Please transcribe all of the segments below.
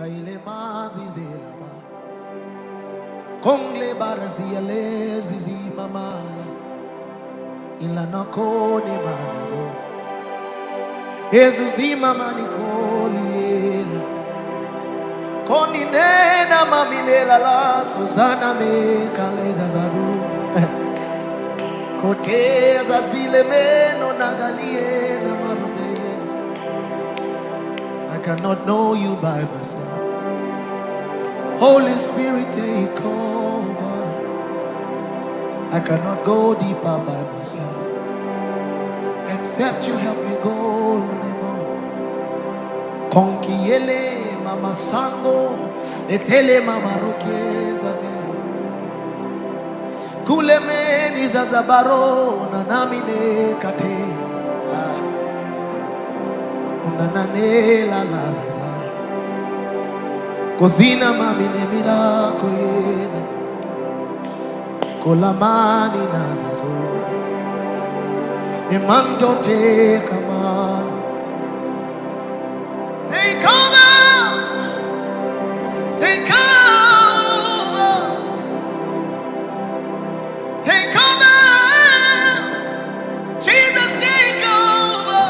kaile mazizela kongle barazia lezizi mamala ilana kone mazazo Yesusi mama nikoliela koni nena maminela la Susana me kaleza zaru koteza zile meno nagalie na maruze I cannot know you by myself. Holy Spirit, take over. I cannot go deeper by myself. Except you help me go. Konkiele mama sango, etele mama rokeza ze. Kule meni zazabaro na namine kate. Unananela lazaza. Cosina mamine mirako yena kolamani nazazo emanto te kama take over take over take over Jesus take over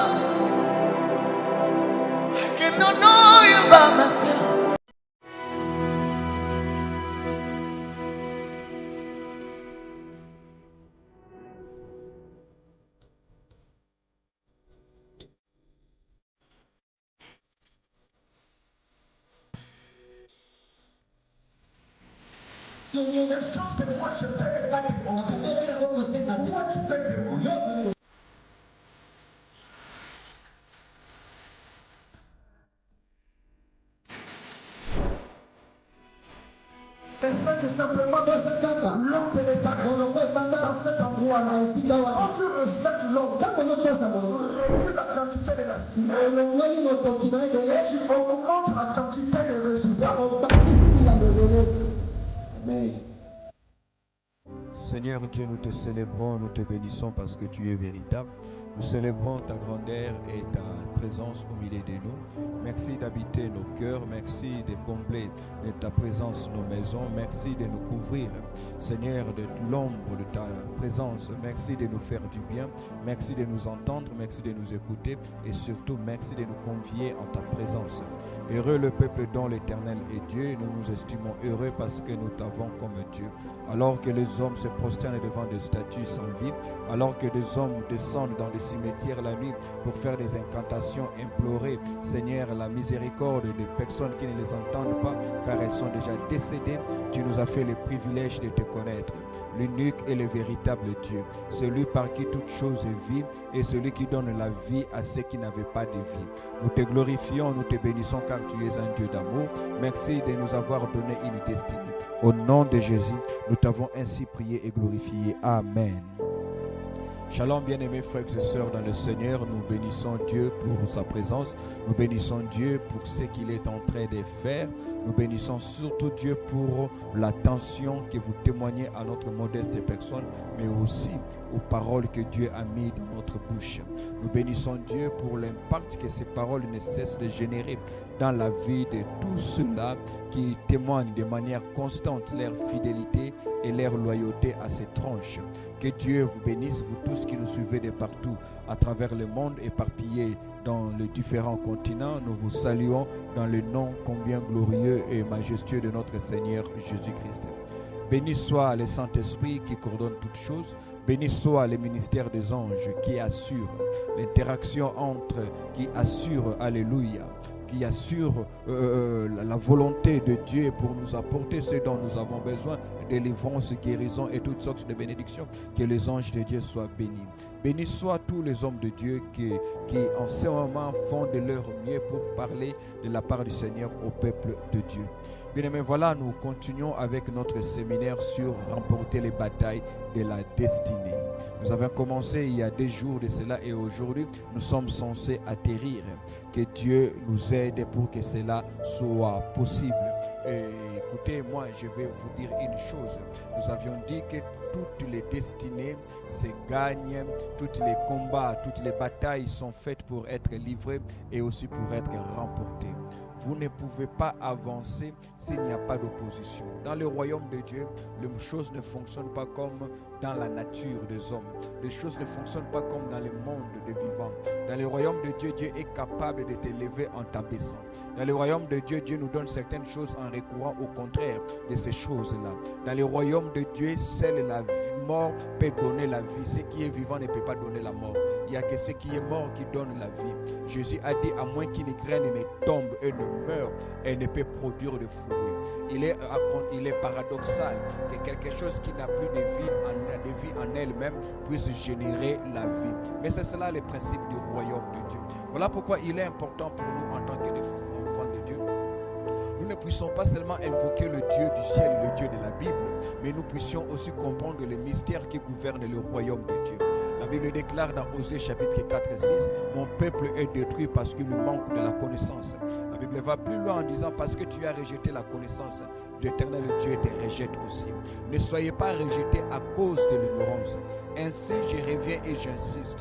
I cannot know you by myself. There's something worship that simplement l'homme de l'État dans cet endroit-là. Quand tu respectes l'homme, tu réduis la quantité de la cible et tu augmentes la quantité des résultats. Amen. Seigneur Dieu, nous te célébrons, nous te bénissons parce que tu es véritable. Nous célébrons ta grandeur et ta présence au milieu de nous. Merci d'habiter nos cœurs, merci de combler de ta présence nos maisons, merci de nous couvrir, Seigneur, de l'ombre de ta présence. Merci de nous faire du bien, merci de nous entendre, merci de nous écouter et surtout merci de nous convier en ta présence. Heureux le peuple dont l'Éternel est Dieu, nous nous estimons heureux parce que nous t'avons comme Dieu. Alors que les hommes se prosternent devant des statues sans vie, alors que des hommes descendent dans des cimetières la nuit pour faire des incantations, implorer, Seigneur, la miséricorde des personnes qui ne les entendent pas car elles sont déjà décédées, tu nous as fait le privilège de te connaître. L'unique et le véritable Dieu, celui par qui toute chose est vie et celui qui donne la vie à ceux qui n'avaient pas de vie. Nous te glorifions, nous te bénissons car tu es un Dieu d'amour. Merci de nous avoir donné une destinée. Au nom de Jésus, nous t'avons ainsi prié et glorifié. Amen. Shalom, bien-aimés frères et sœurs dans le Seigneur, nous bénissons Dieu pour sa présence, nous bénissons Dieu pour ce qu'il est en train de faire, nous bénissons surtout Dieu pour l'attention que vous témoignez à notre modeste personne, mais aussi aux paroles que Dieu a mises dans notre bouche. Nous bénissons Dieu pour l'impact que ces paroles ne cessent de générer dans la vie de tous ceux-là qui témoignent de manière constante leur fidélité et leur loyauté à ces tranches. Que Dieu vous bénisse, vous tous qui nous suivez de partout à travers le monde, éparpillés dans les différents continents. Nous vous saluons dans le nom combien glorieux et majestueux de notre Seigneur Jésus-Christ. Béni soit le Saint-Esprit qui coordonne toutes choses. Béni soit le ministère des anges qui assure l'interaction entre, qui assure, alléluia, qui assure la volonté de Dieu pour nous apporter ce dont nous avons besoin, délivrance, guérison et toutes sortes de bénédictions. Que les anges de Dieu soient bénis. Bénis soient tous les hommes de Dieu qui en ce moment font de leur mieux pour parler de la part du Seigneur au peuple de Dieu. Bien-aimés, voilà, nous continuons avec notre séminaire sur remporter les batailles de la destinée. Nous avons commencé il y a 2 jours de cela et aujourd'hui, nous sommes censés atterrir. Que Dieu nous aide pour que cela soit possible. Et écoutez, moi, je vais vous dire une chose. Nous avions dit que toutes les destinées se gagnent, tous les combats, toutes les batailles sont faites pour être livrées et aussi pour être remportées. Vous ne pouvez pas avancer s'il n'y a pas d'opposition. Dans le royaume de Dieu, les choses ne fonctionnent pas comme dans la nature des hommes. Les choses ne fonctionnent pas comme dans le monde des vivants. Dans le royaume de Dieu, Dieu est capable de t'élever en t'abaissant. Dans le royaume de Dieu, Dieu nous donne certaines choses en recourant au contraire de ces choses-là. Dans le royaume de Dieu, seule la mort peut donner la vie. Ce qui est vivant ne peut pas donner la mort. Il n'y a que ce qui est mort qui donne la vie. Jésus a dit, à moins qu'une graine ne tombe et ne meure, elle ne peut produire de fruits. Il est paradoxal que quelque chose qui n'a plus de vie en elle-même puisse générer la vie. Mais c'est cela le principe du royaume de Dieu. Voilà pourquoi il est important pour nous en tant qu'enfants de Dieu. Nous ne puissions pas seulement invoquer le Dieu du ciel et le Dieu de la Bible, mais nous puissions aussi comprendre les mystères qui gouvernent le royaume de Dieu. La Bible déclare dans Osée chapitre 4 et 6, « Mon peuple est détruit parce qu'il nous manque de la connaissance. » La Bible va plus loin en disant, « Parce que tu as rejeté la connaissance, l'Éternel Dieu te rejette aussi. » Ne soyez pas rejetés à cause de l'ignorance. Ainsi, je reviens et j'insiste.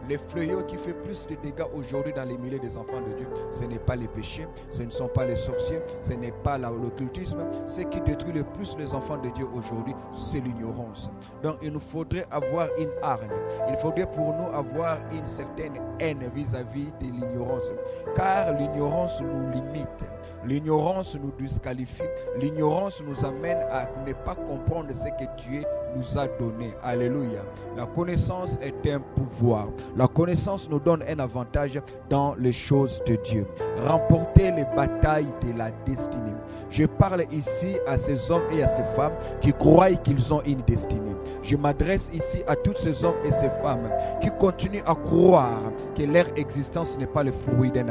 Les fléaux qui font plus de dégâts aujourd'hui dans les milieux des enfants de Dieu, ce n'est pas les péchés, ce ne sont pas les sorciers, ce n'est pas l'occultisme. Ce qui détruit le plus les enfants de Dieu aujourd'hui, c'est l'ignorance. Donc il nous faudrait avoir une hargne. Il faudrait pour nous avoir une certaine haine vis-à-vis de l'ignorance. Car l'ignorance nous limite. L'ignorance nous disqualifie. L'ignorance nous amène à ne pas comprendre ce que Dieu nous a donné. Alléluia. La connaissance est un pouvoir. La connaissance nous donne un avantage dans les choses de Dieu. Remporter les batailles de la destinée. Je parle ici à ces hommes et à ces femmes qui croient qu'ils ont une destinée. Je m'adresse ici à tous ces hommes et ces femmes qui continuent à croire que leur existence n'est pas le fruit d'un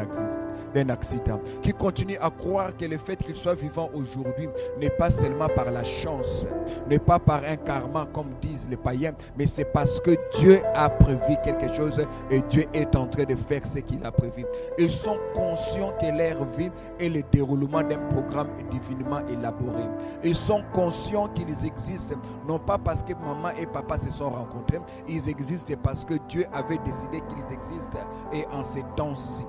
accident, qui continuent à croire que le fait qu'ils soient vivants aujourd'hui n'est pas seulement par la chance, n'est pas par un karma comme disent les païens, mais c'est parce que Dieu a prévu quelque chose et Dieu est en train de faire ce qu'il a prévu. Ils sont conscients que leur vie est le déroulement d'un programme divinement élaboré. Ils sont conscients qu'ils existent, non pas parce que maman et papa se sont rencontrés, ils existent parce que Dieu avait décidé qu'ils existent et en ces temps-ci.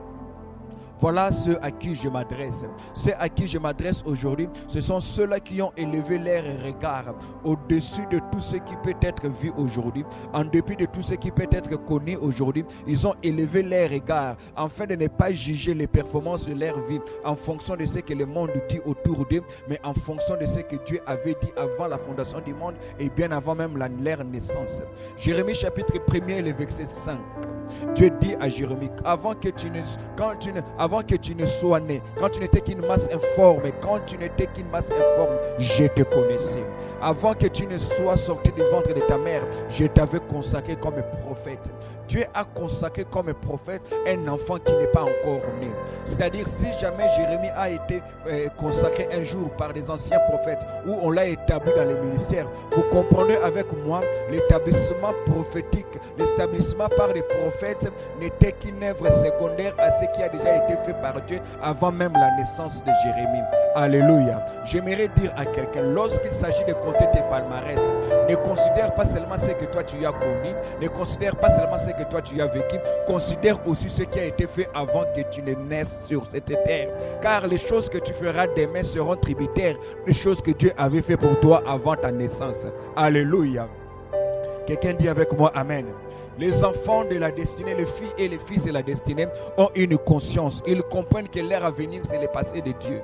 Voilà ceux à qui je m'adresse. Ceux à qui je m'adresse aujourd'hui, ce sont ceux-là qui ont élevé leur regard au-dessus de tout ce qui peut être vu aujourd'hui. En dépit de tout ce qui peut être connu aujourd'hui, ils ont élevé leur regard afin de ne pas juger les performances de leur vie en fonction de ce que le monde dit autour d'eux, mais en fonction de ce que Dieu avait dit avant la fondation du monde et bien avant même leur naissance. Jérémie chapitre 1er, le verset 5. Dieu dit à Jérémie, avant que tu ne sois né, quand tu n'étais qu'une masse informe, je te connaissais. Avant que tu ne sois sorti du ventre de ta mère, je t'avais consacré comme prophète. Dieu a consacré comme prophète un enfant qui n'est pas encore né. C'est-à-dire, si jamais Jérémie a été consacré un jour par des anciens prophètes où on l'a établi dans le ministère, vous comprenez avec moi, l'établissement prophétique, l'établissement par les prophètes n'était qu'une œuvre secondaire à ce qui a déjà été fait par Dieu avant même la naissance de Jérémie. Alléluia. J'aimerais dire à quelqu'un, lorsqu'il s'agit de compter tes palmarès, ne considère pas seulement ce que toi tu as connu, ne considère pas seulement ce que toi tu as vécu, considère aussi ce qui a été fait avant que tu ne naisses sur cette terre. Car les choses que tu feras demain seront tributaires des choses que Dieu avait fait pour toi avant ta naissance. Alléluia. Quelqu'un dit avec moi Amen. Les enfants de la destinée, les filles et les fils de la destinée ont une conscience. Ils comprennent que leur avenir c'est le passé de Dieu.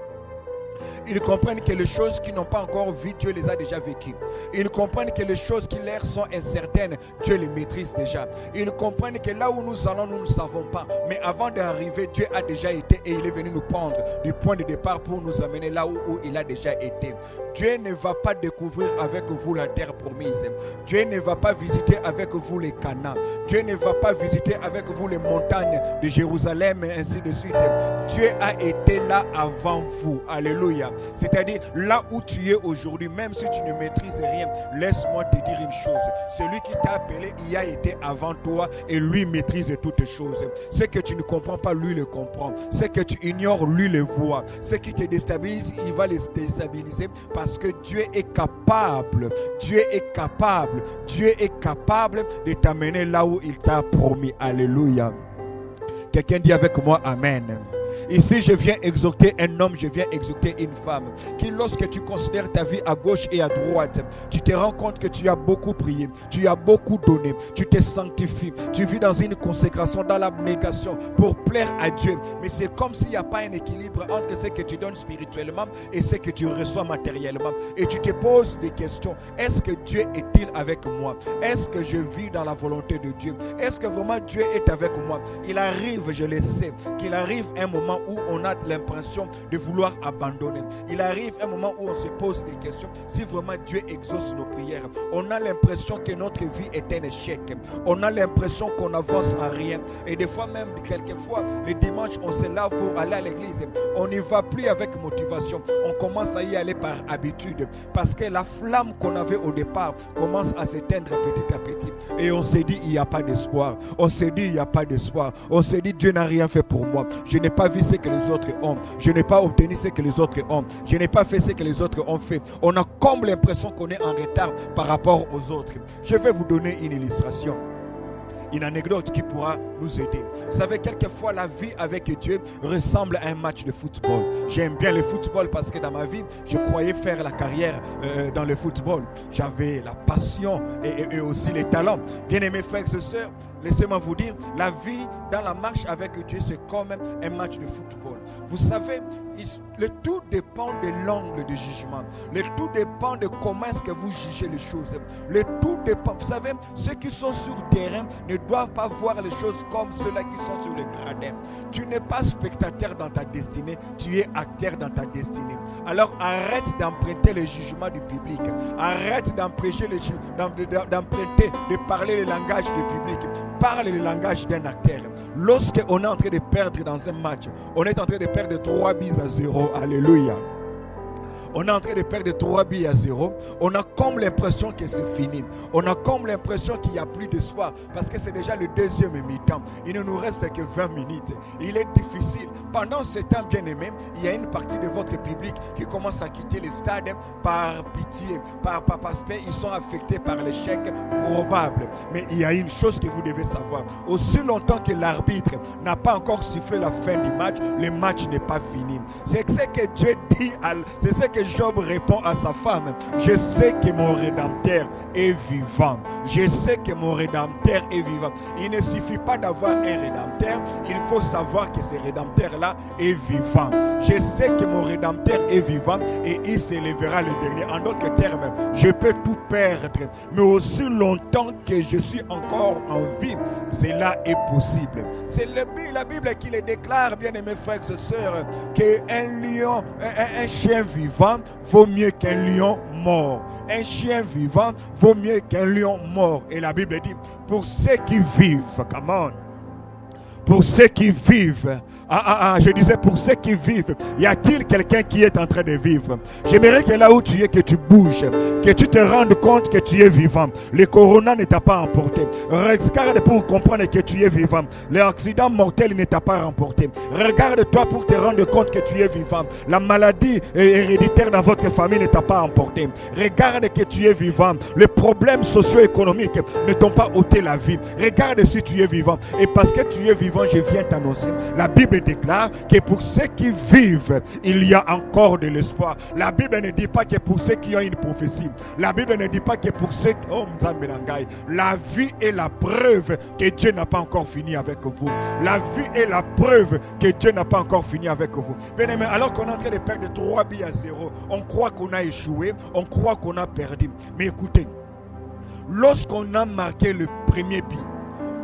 Ils comprennent que les choses qu'ils n'ont pas encore vues, Dieu les a déjà vécues. Ils comprennent que les choses qui leur sont incertaines, Dieu les maîtrise déjà. Ils comprennent que là où nous allons, nous ne savons pas. Mais avant d'arriver, Dieu a déjà été et il est venu nous prendre du point de départ pour nous amener là où il a déjà été. Dieu ne va pas découvrir avec vous la terre promise. Dieu ne va pas visiter avec vous les Canaan. Dieu ne va pas visiter avec vous les montagnes de Jérusalem et ainsi de suite. Dieu a été là avant vous. Alléluia. C'est-à-dire là où tu es aujourd'hui, même si tu ne maîtrises rien, laisse-moi te dire une chose. Celui qui t'a appelé, il a été avant toi et lui maîtrise toutes choses. Ce que tu ne comprends pas, lui le comprend. Ce que tu ignores, lui le voit. Ce qui te déstabilise, il va les déstabiliser parce que Dieu est capable. Dieu est capable. Dieu est capable de t'amener là où il t'a promis. Alléluia. Quelqu'un dit avec moi Amen. Ici, je viens exhorter un homme, je viens exhorter une femme. Qui, lorsque tu considères ta vie à gauche et à droite, tu te rends compte que tu as beaucoup prié, tu as beaucoup donné, tu te sanctifies, tu vis dans une consécration, dans l'abnégation pour plaire à Dieu. Mais c'est comme s'il n'y a pas un équilibre entre ce que tu donnes spirituellement et ce que tu reçois matériellement. Et tu te poses des questions. Est-ce que Dieu est-il avec moi? Est-ce que je vis dans la volonté de Dieu? Est-ce que vraiment Dieu est avec moi? Il arrive, je le sais, qu'il arrive un moment où on a l'impression de vouloir abandonner. Il arrive un moment où on se pose des questions si vraiment Dieu exauce nos prières. On a l'impression que notre vie est un échec. On a l'impression qu'on n'avance en rien. Et des fois même, quelquefois, le dimanche, on se lave pour aller à l'église. On n'y va plus avec motivation. On commence à y aller par habitude. Parce que la flamme qu'on avait au départ commence à s'éteindre petit à petit. Et on s'est dit, il n'y a pas d'espoir. On s'est dit, il n'y a pas d'espoir. On s'est dit, Dieu n'a rien fait pour moi. Je n'ai pas vu ce que les autres ont. Je n'ai pas obtenu ce que les autres ont. Je n'ai pas fait ce que les autres ont fait. On a comme l'impression qu'on est en retard par rapport aux autres. Je vais vous donner une illustration. Une anecdote qui pourra nous aider. Vous savez, quelquefois la vie avec Dieu ressemble à un match de football. J'aime bien le football parce que dans ma vie, je croyais faire la carrière dans le football. J'avais la passion et aussi les talents. Bien-aimés frères et sœurs, laissez-moi vous dire, la vie dans la marche avec Dieu, c'est comme un match de football. Vous savez, le tout dépend de l'angle de jugement. Le tout dépend de comment est-ce que vous jugez les choses. Le tout dépend. Vous savez, ceux qui sont sur le terrain ne doivent pas voir les choses comme ceux-là qui sont sur le gradin. Tu n'es pas spectateur dans ta destinée, tu es acteur dans ta destinée. Alors arrête d'emprunter le jugement du public. Arrête d'emprunter, de parler le langage du public. Parle le langage d'un acteur. Lorsqu'on est en train de perdre dans un match, on est en train de perdre 3-0. Alléluia. On est en train de perdre 3-0. On a comme l'impression que c'est fini. On a comme l'impression qu'il n'y a plus d'espoir parce que c'est déjà le deuxième mi-temps. Il ne nous reste que 20 minutes. Il est difficile. Pendant ce temps, bien aimé, il y a une partie de votre public qui commence à quitter les stades par pitié, parce qu'ils sont affectés par l'échec probable. Mais il y a une chose que vous devez savoir. Aussi longtemps que l'arbitre n'a pas encore sifflé la fin du match, le match n'est pas fini. C'est ce que Dieu dit, c'est ce que Job répond à sa femme. Je sais que mon Rédempteur est vivant. Je sais que mon Rédempteur est vivant. Il ne suffit pas d'avoir un Rédempteur, il faut savoir que ce Rédempteur-là est vivant. Je sais que mon Rédempteur est vivant et il s'élèvera le dernier. En d'autres termes, je peux tout perdre, mais aussi longtemps que je suis encore en vie, cela est possible. C'est la Bible qui le déclare, bien aimés frères et sœurs, qu'un lion, un chien vivant vaut mieux qu'un lion mort. Un chien vivant vaut mieux qu'un lion mort. Et la Bible dit, pour ceux qui vivent, come on, pour ceux qui vivent, je disais pour ceux qui vivent, y a-t-il quelqu'un qui est en train de vivre? J'aimerais que là où tu es, que tu bouges, que tu te rendes compte que tu es vivant. Le corona ne t'a pas emporté. Regarde pour comprendre que tu es vivant. L'accident mortel ne t'a pas remporté. Regarde-toi pour te rendre compte que tu es vivant. La maladie héréditaire dans votre famille ne t'a pas emporté. Regarde que tu es vivant. Les problèmes socio-économiques ne t'ont pas ôté la vie. Regarde si tu es vivant. Et parce que tu es vivant, je viens t'annoncer. La Bible déclare que pour ceux qui vivent, il y a encore de l'espoir. La Bible ne dit pas que pour ceux qui ont une prophétie. La Bible ne dit pas que pour ceux qui ont la vie est la preuve que Dieu n'a pas encore fini avec vous. La vie est la preuve que Dieu n'a pas encore fini avec vous. Bien aimé, alors qu'on est en train de perdre 3-0, on croit qu'on a échoué, on croit qu'on a perdu. Mais écoutez, lorsqu'on a marqué le premier but,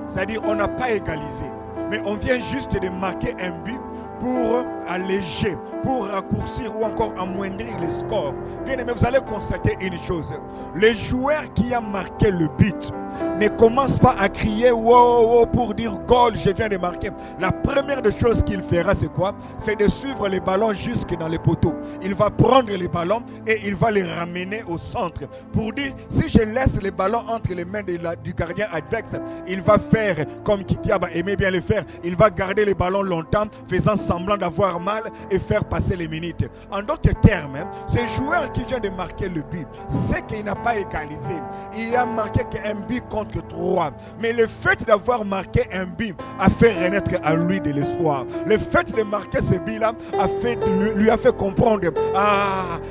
c'est-à-dire on n'a pas égalisé, mais on vient juste de marquer un but pour alléger, pour raccourcir ou encore amoindrir le score. Bien aimé, vous allez constater une chose. Le joueur qui a marqué le but ne commence pas à crier wow pour dire goal, je viens de marquer. La première des choses qu'il fera, c'est quoi? C'est de suivre les ballons jusque dans les poteaux. Il va prendre les ballons et il va les ramener au centre pour dire, si je laisse les ballons entre les mains du gardien adverse, il va faire comme Kitiaba aimait bien le faire. Il va garder les ballons longtemps, faisant semblant d'avoir mal et faire passer les minutes. En d'autres termes, ce joueur qui vient de marquer le but, c'est qu'il n'a pas égalisé. Il a marqué qu'un but contre 3. Mais le fait d'avoir marqué un but a fait renaître à lui de l'espoir. Le fait de marquer ce but-là lui a fait comprendre,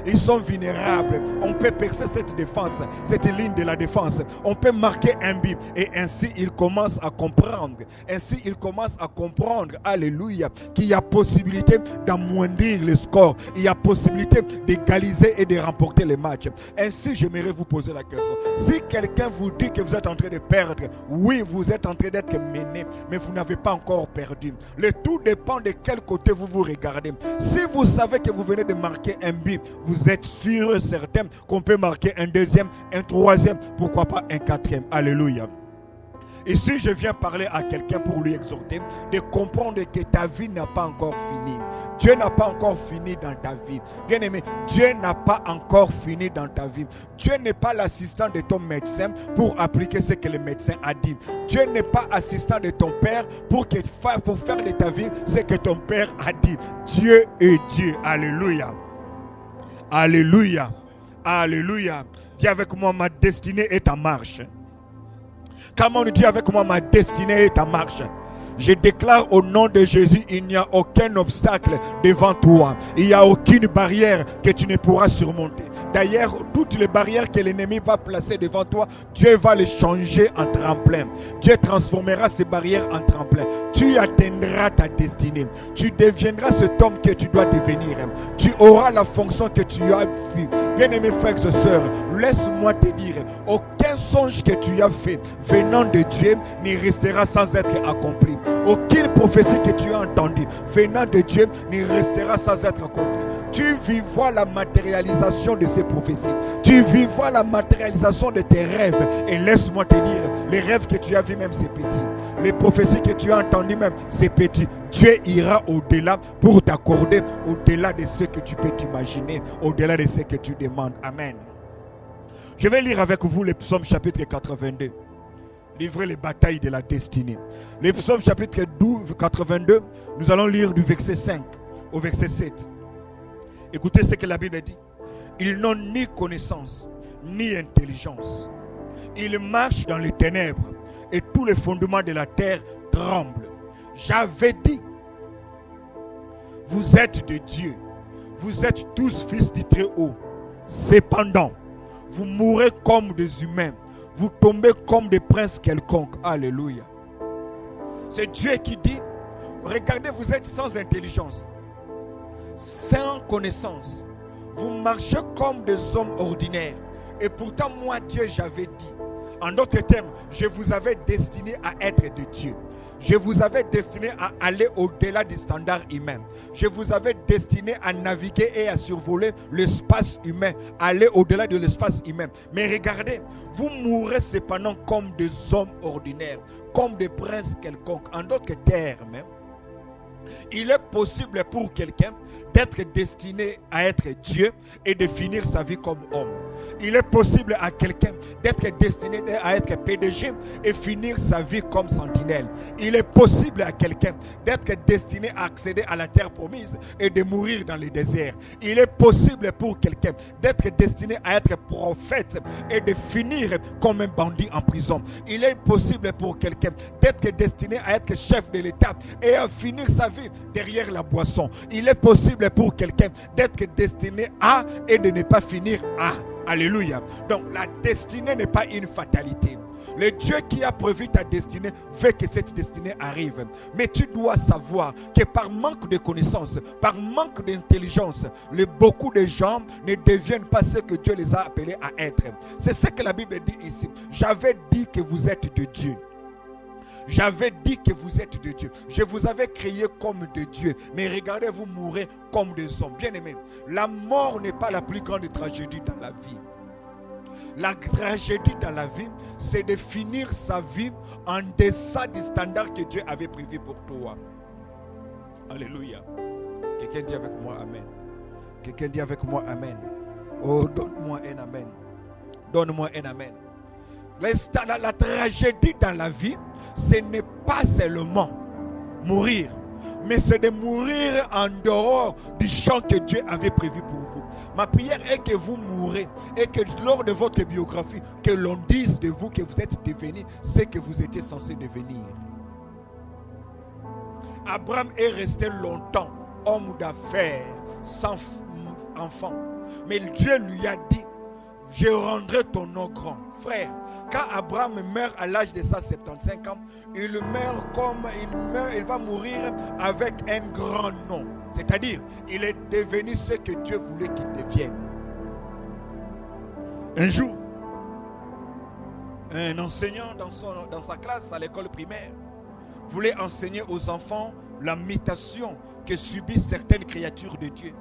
ils sont vulnérables. On peut percer cette défense, cette ligne de la défense. On peut marquer un but. Et ainsi, il commence à comprendre. Ainsi, il commence à comprendre, alléluia, qu'il y a possibilité d'amoindrir le score. Il y a possibilité d'égaliser et de remporter les matchs. Ainsi, j'aimerais vous poser la question. Si quelqu'un vous dit que vous êtes en train de perdre, oui, vous êtes en train d'être mené, mais vous n'avez pas encore perdu. Le tout dépend de quel côté vous vous regardez. Si vous savez que vous venez de marquer un but, vous êtes sûr et certain qu'on peut marquer un deuxième, un troisième, pourquoi pas un quatrième. Alléluia. Ici, je viens parler à quelqu'un pour lui exhorter de comprendre que ta vie n'a pas encore fini. Dieu n'a pas encore fini dans ta vie. Bien aimé, Dieu n'a pas encore fini dans ta vie. Dieu n'est pas l'assistant de ton médecin pour appliquer ce que le médecin a dit. Dieu n'est pas assistant de ton père pour faire de ta vie ce que ton père a dit. Dieu est Dieu. Alléluia. Alléluia. Alléluia. Dis avec moi, ma destinée est en marche. Comment on dit avec moi, ma destinée est en marche. Je déclare au nom de Jésus, il n'y a aucun obstacle devant toi. Il n'y a aucune barrière que tu ne pourras surmonter. D'ailleurs, toutes les barrières que l'ennemi va placer devant toi, Dieu va les changer en tremplin. Dieu transformera ces barrières en tremplin. Tu atteindras ta destinée. Tu deviendras cet homme que tu dois devenir. Tu auras la fonction que tu as vue. Bien-aimés frères et sœurs, laisse-moi te dire, aucun songe que tu as fait venant de Dieu ne restera sans être accompli. Aucune prophétie que tu as entendue venant de Dieu ne restera sans être accomplie. Tu vivras la matérialisation de ces prophéties. Tu vivras la matérialisation de tes rêves. Et laisse-moi te dire, les rêves que tu as vus même c'est petit. Les prophéties que tu as entendues même c'est petit. Dieu ira au-delà pour t'accorder au-delà de ce que tu peux t'imaginer, au-delà de ce que tu demandes. Amen. Je vais lire avec vous le psaume chapitre 82. Livrer les batailles de la destinée. Le psaume chapitre 82, nous allons lire du verset 5 au verset 7. Écoutez ce que la Bible dit. Ils n'ont ni connaissance, ni intelligence. Ils marchent dans les ténèbres et tous les fondements de la terre tremblent. J'avais dit, vous êtes de Dieu. Vous êtes tous fils du Très-Haut. Cependant, vous mourrez comme des humains. Vous tombez comme des princes quelconques. Alléluia. C'est Dieu qui dit, regardez, vous êtes sans intelligence, sans connaissance. Vous marchez comme des hommes ordinaires. Et pourtant, moi, Dieu, j'avais dit. En d'autres termes, je vous avais destiné à être de Dieu. Je vous avais destiné à aller au-delà du standard humain. Je vous avais destiné à naviguer et à survoler l'espace humain, aller au-delà de l'espace humain. Mais regardez, vous mourrez cependant comme des hommes ordinaires, comme des princes quelconques. En d'autres termes, il est possible pour quelqu'un d'être destiné à être Dieu et de finir sa vie comme homme. Il est possible à quelqu'un d'être destiné à être PDG et finir sa vie comme sentinelle. Il est possible à quelqu'un d'être destiné à accéder à la terre promise et de mourir dans le désert. Il est possible pour quelqu'un d'être destiné à être prophète et de finir comme un bandit en prison. Il est possible pour quelqu'un d'être destiné à être chef de l'État et à finir sa vie derrière la boisson. Il est possible pour quelqu'un d'être destiné à et de ne pas finir à. Alléluia. Donc la destinée n'est pas une fatalité. Le Dieu qui a prévu ta destinée veut que cette destinée arrive. Mais tu dois savoir que par manque de connaissances, par manque d'intelligence, beaucoup de gens ne deviennent pas ce que Dieu les a appelés à être. C'est ce que la Bible dit ici. J'avais dit que vous êtes de Dieu. J'avais dit que vous êtes de Dieu. Je vous avais créé comme de Dieu. Mais regardez, vous mourrez comme des hommes. Bien aimés, la mort n'est pas la plus grande tragédie dans la vie. La tragédie dans la vie, c'est de finir sa vie en deçà du standard que Dieu avait prévu pour toi. Alléluia. Quelqu'un dit avec moi Amen. Quelqu'un dit avec moi Amen. Oh, donne-moi un Amen. Donne-moi un Amen. La tragédie dans la vie, ce n'est pas seulement mourir. mais c'est de mourir en dehors du champ que Dieu avait prévu pour vous. Ma prière est que vous mourrez et que lors de votre biographie, que l'on dise de vous que vous êtes devenu ce que vous étiez censé devenir. Abraham est resté longtemps homme d'affaires, sans enfant. Mais Dieu lui a dit, je rendrai ton nom grand. Frère, quand Abraham meurt à l'âge de 175 ans, il va mourir avec un grand nom. C'est-à-dire, il est devenu ce que Dieu voulait qu'il devienne. Un jour, un enseignant dans sa classe à l'école primaire voulait enseigner aux enfants la mutation que subissent certaines créatures de Dieu.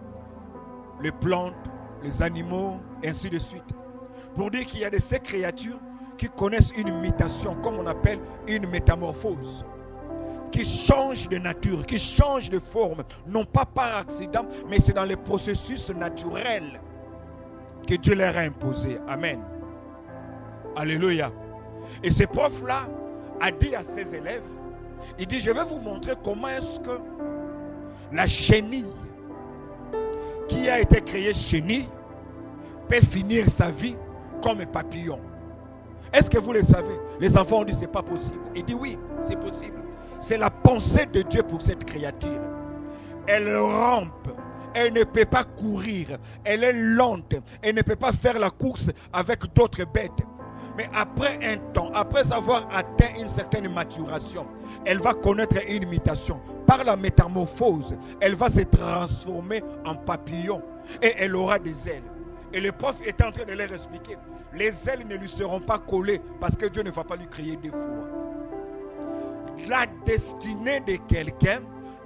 Les plantes, les animaux, et ainsi de suite. Pour dire qu'il y a de ces créatures qui connaissent une mutation, comme on appelle une métamorphose, qui changent de nature, qui changent de forme, non pas par accident, mais c'est dans les processus naturels que Dieu leur a imposé. Amen. Alléluia. Et ce prof-là a dit à ses élèves, il dit, je vais vous montrer comment est-ce que la chenille qui a été créée chenille peut finir sa vie comme un papillon. Est-ce que vous le savez? Les enfants ont dit, c'est pas possible. Il dit, oui, c'est possible. C'est la pensée de Dieu pour cette créature. Elle rampe. Elle ne peut pas courir. Elle est lente. Elle ne peut pas faire la course avec d'autres bêtes. Mais après un temps, après avoir atteint une certaine maturation, elle va connaître une mutation. Par la métamorphose, elle va se transformer en papillon. Et elle aura des ailes. Et le prof est en train de leur expliquer. Les ailes ne lui seront pas collées parce que Dieu ne va pas lui créer deux fois. La destinée de quelqu'un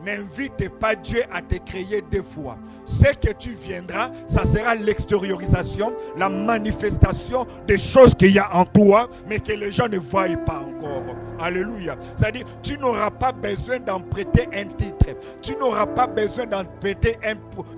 n'invite pas Dieu à te créer deux fois. Ce que tu viendras, ça sera l'extériorisation, la manifestation des choses qu'il y a en toi, mais que les gens ne voient pas encore. Alléluia. C'est-à-dire, tu n'auras pas besoin d'en prêter un titre. Tu n'auras pas besoin d'en prêter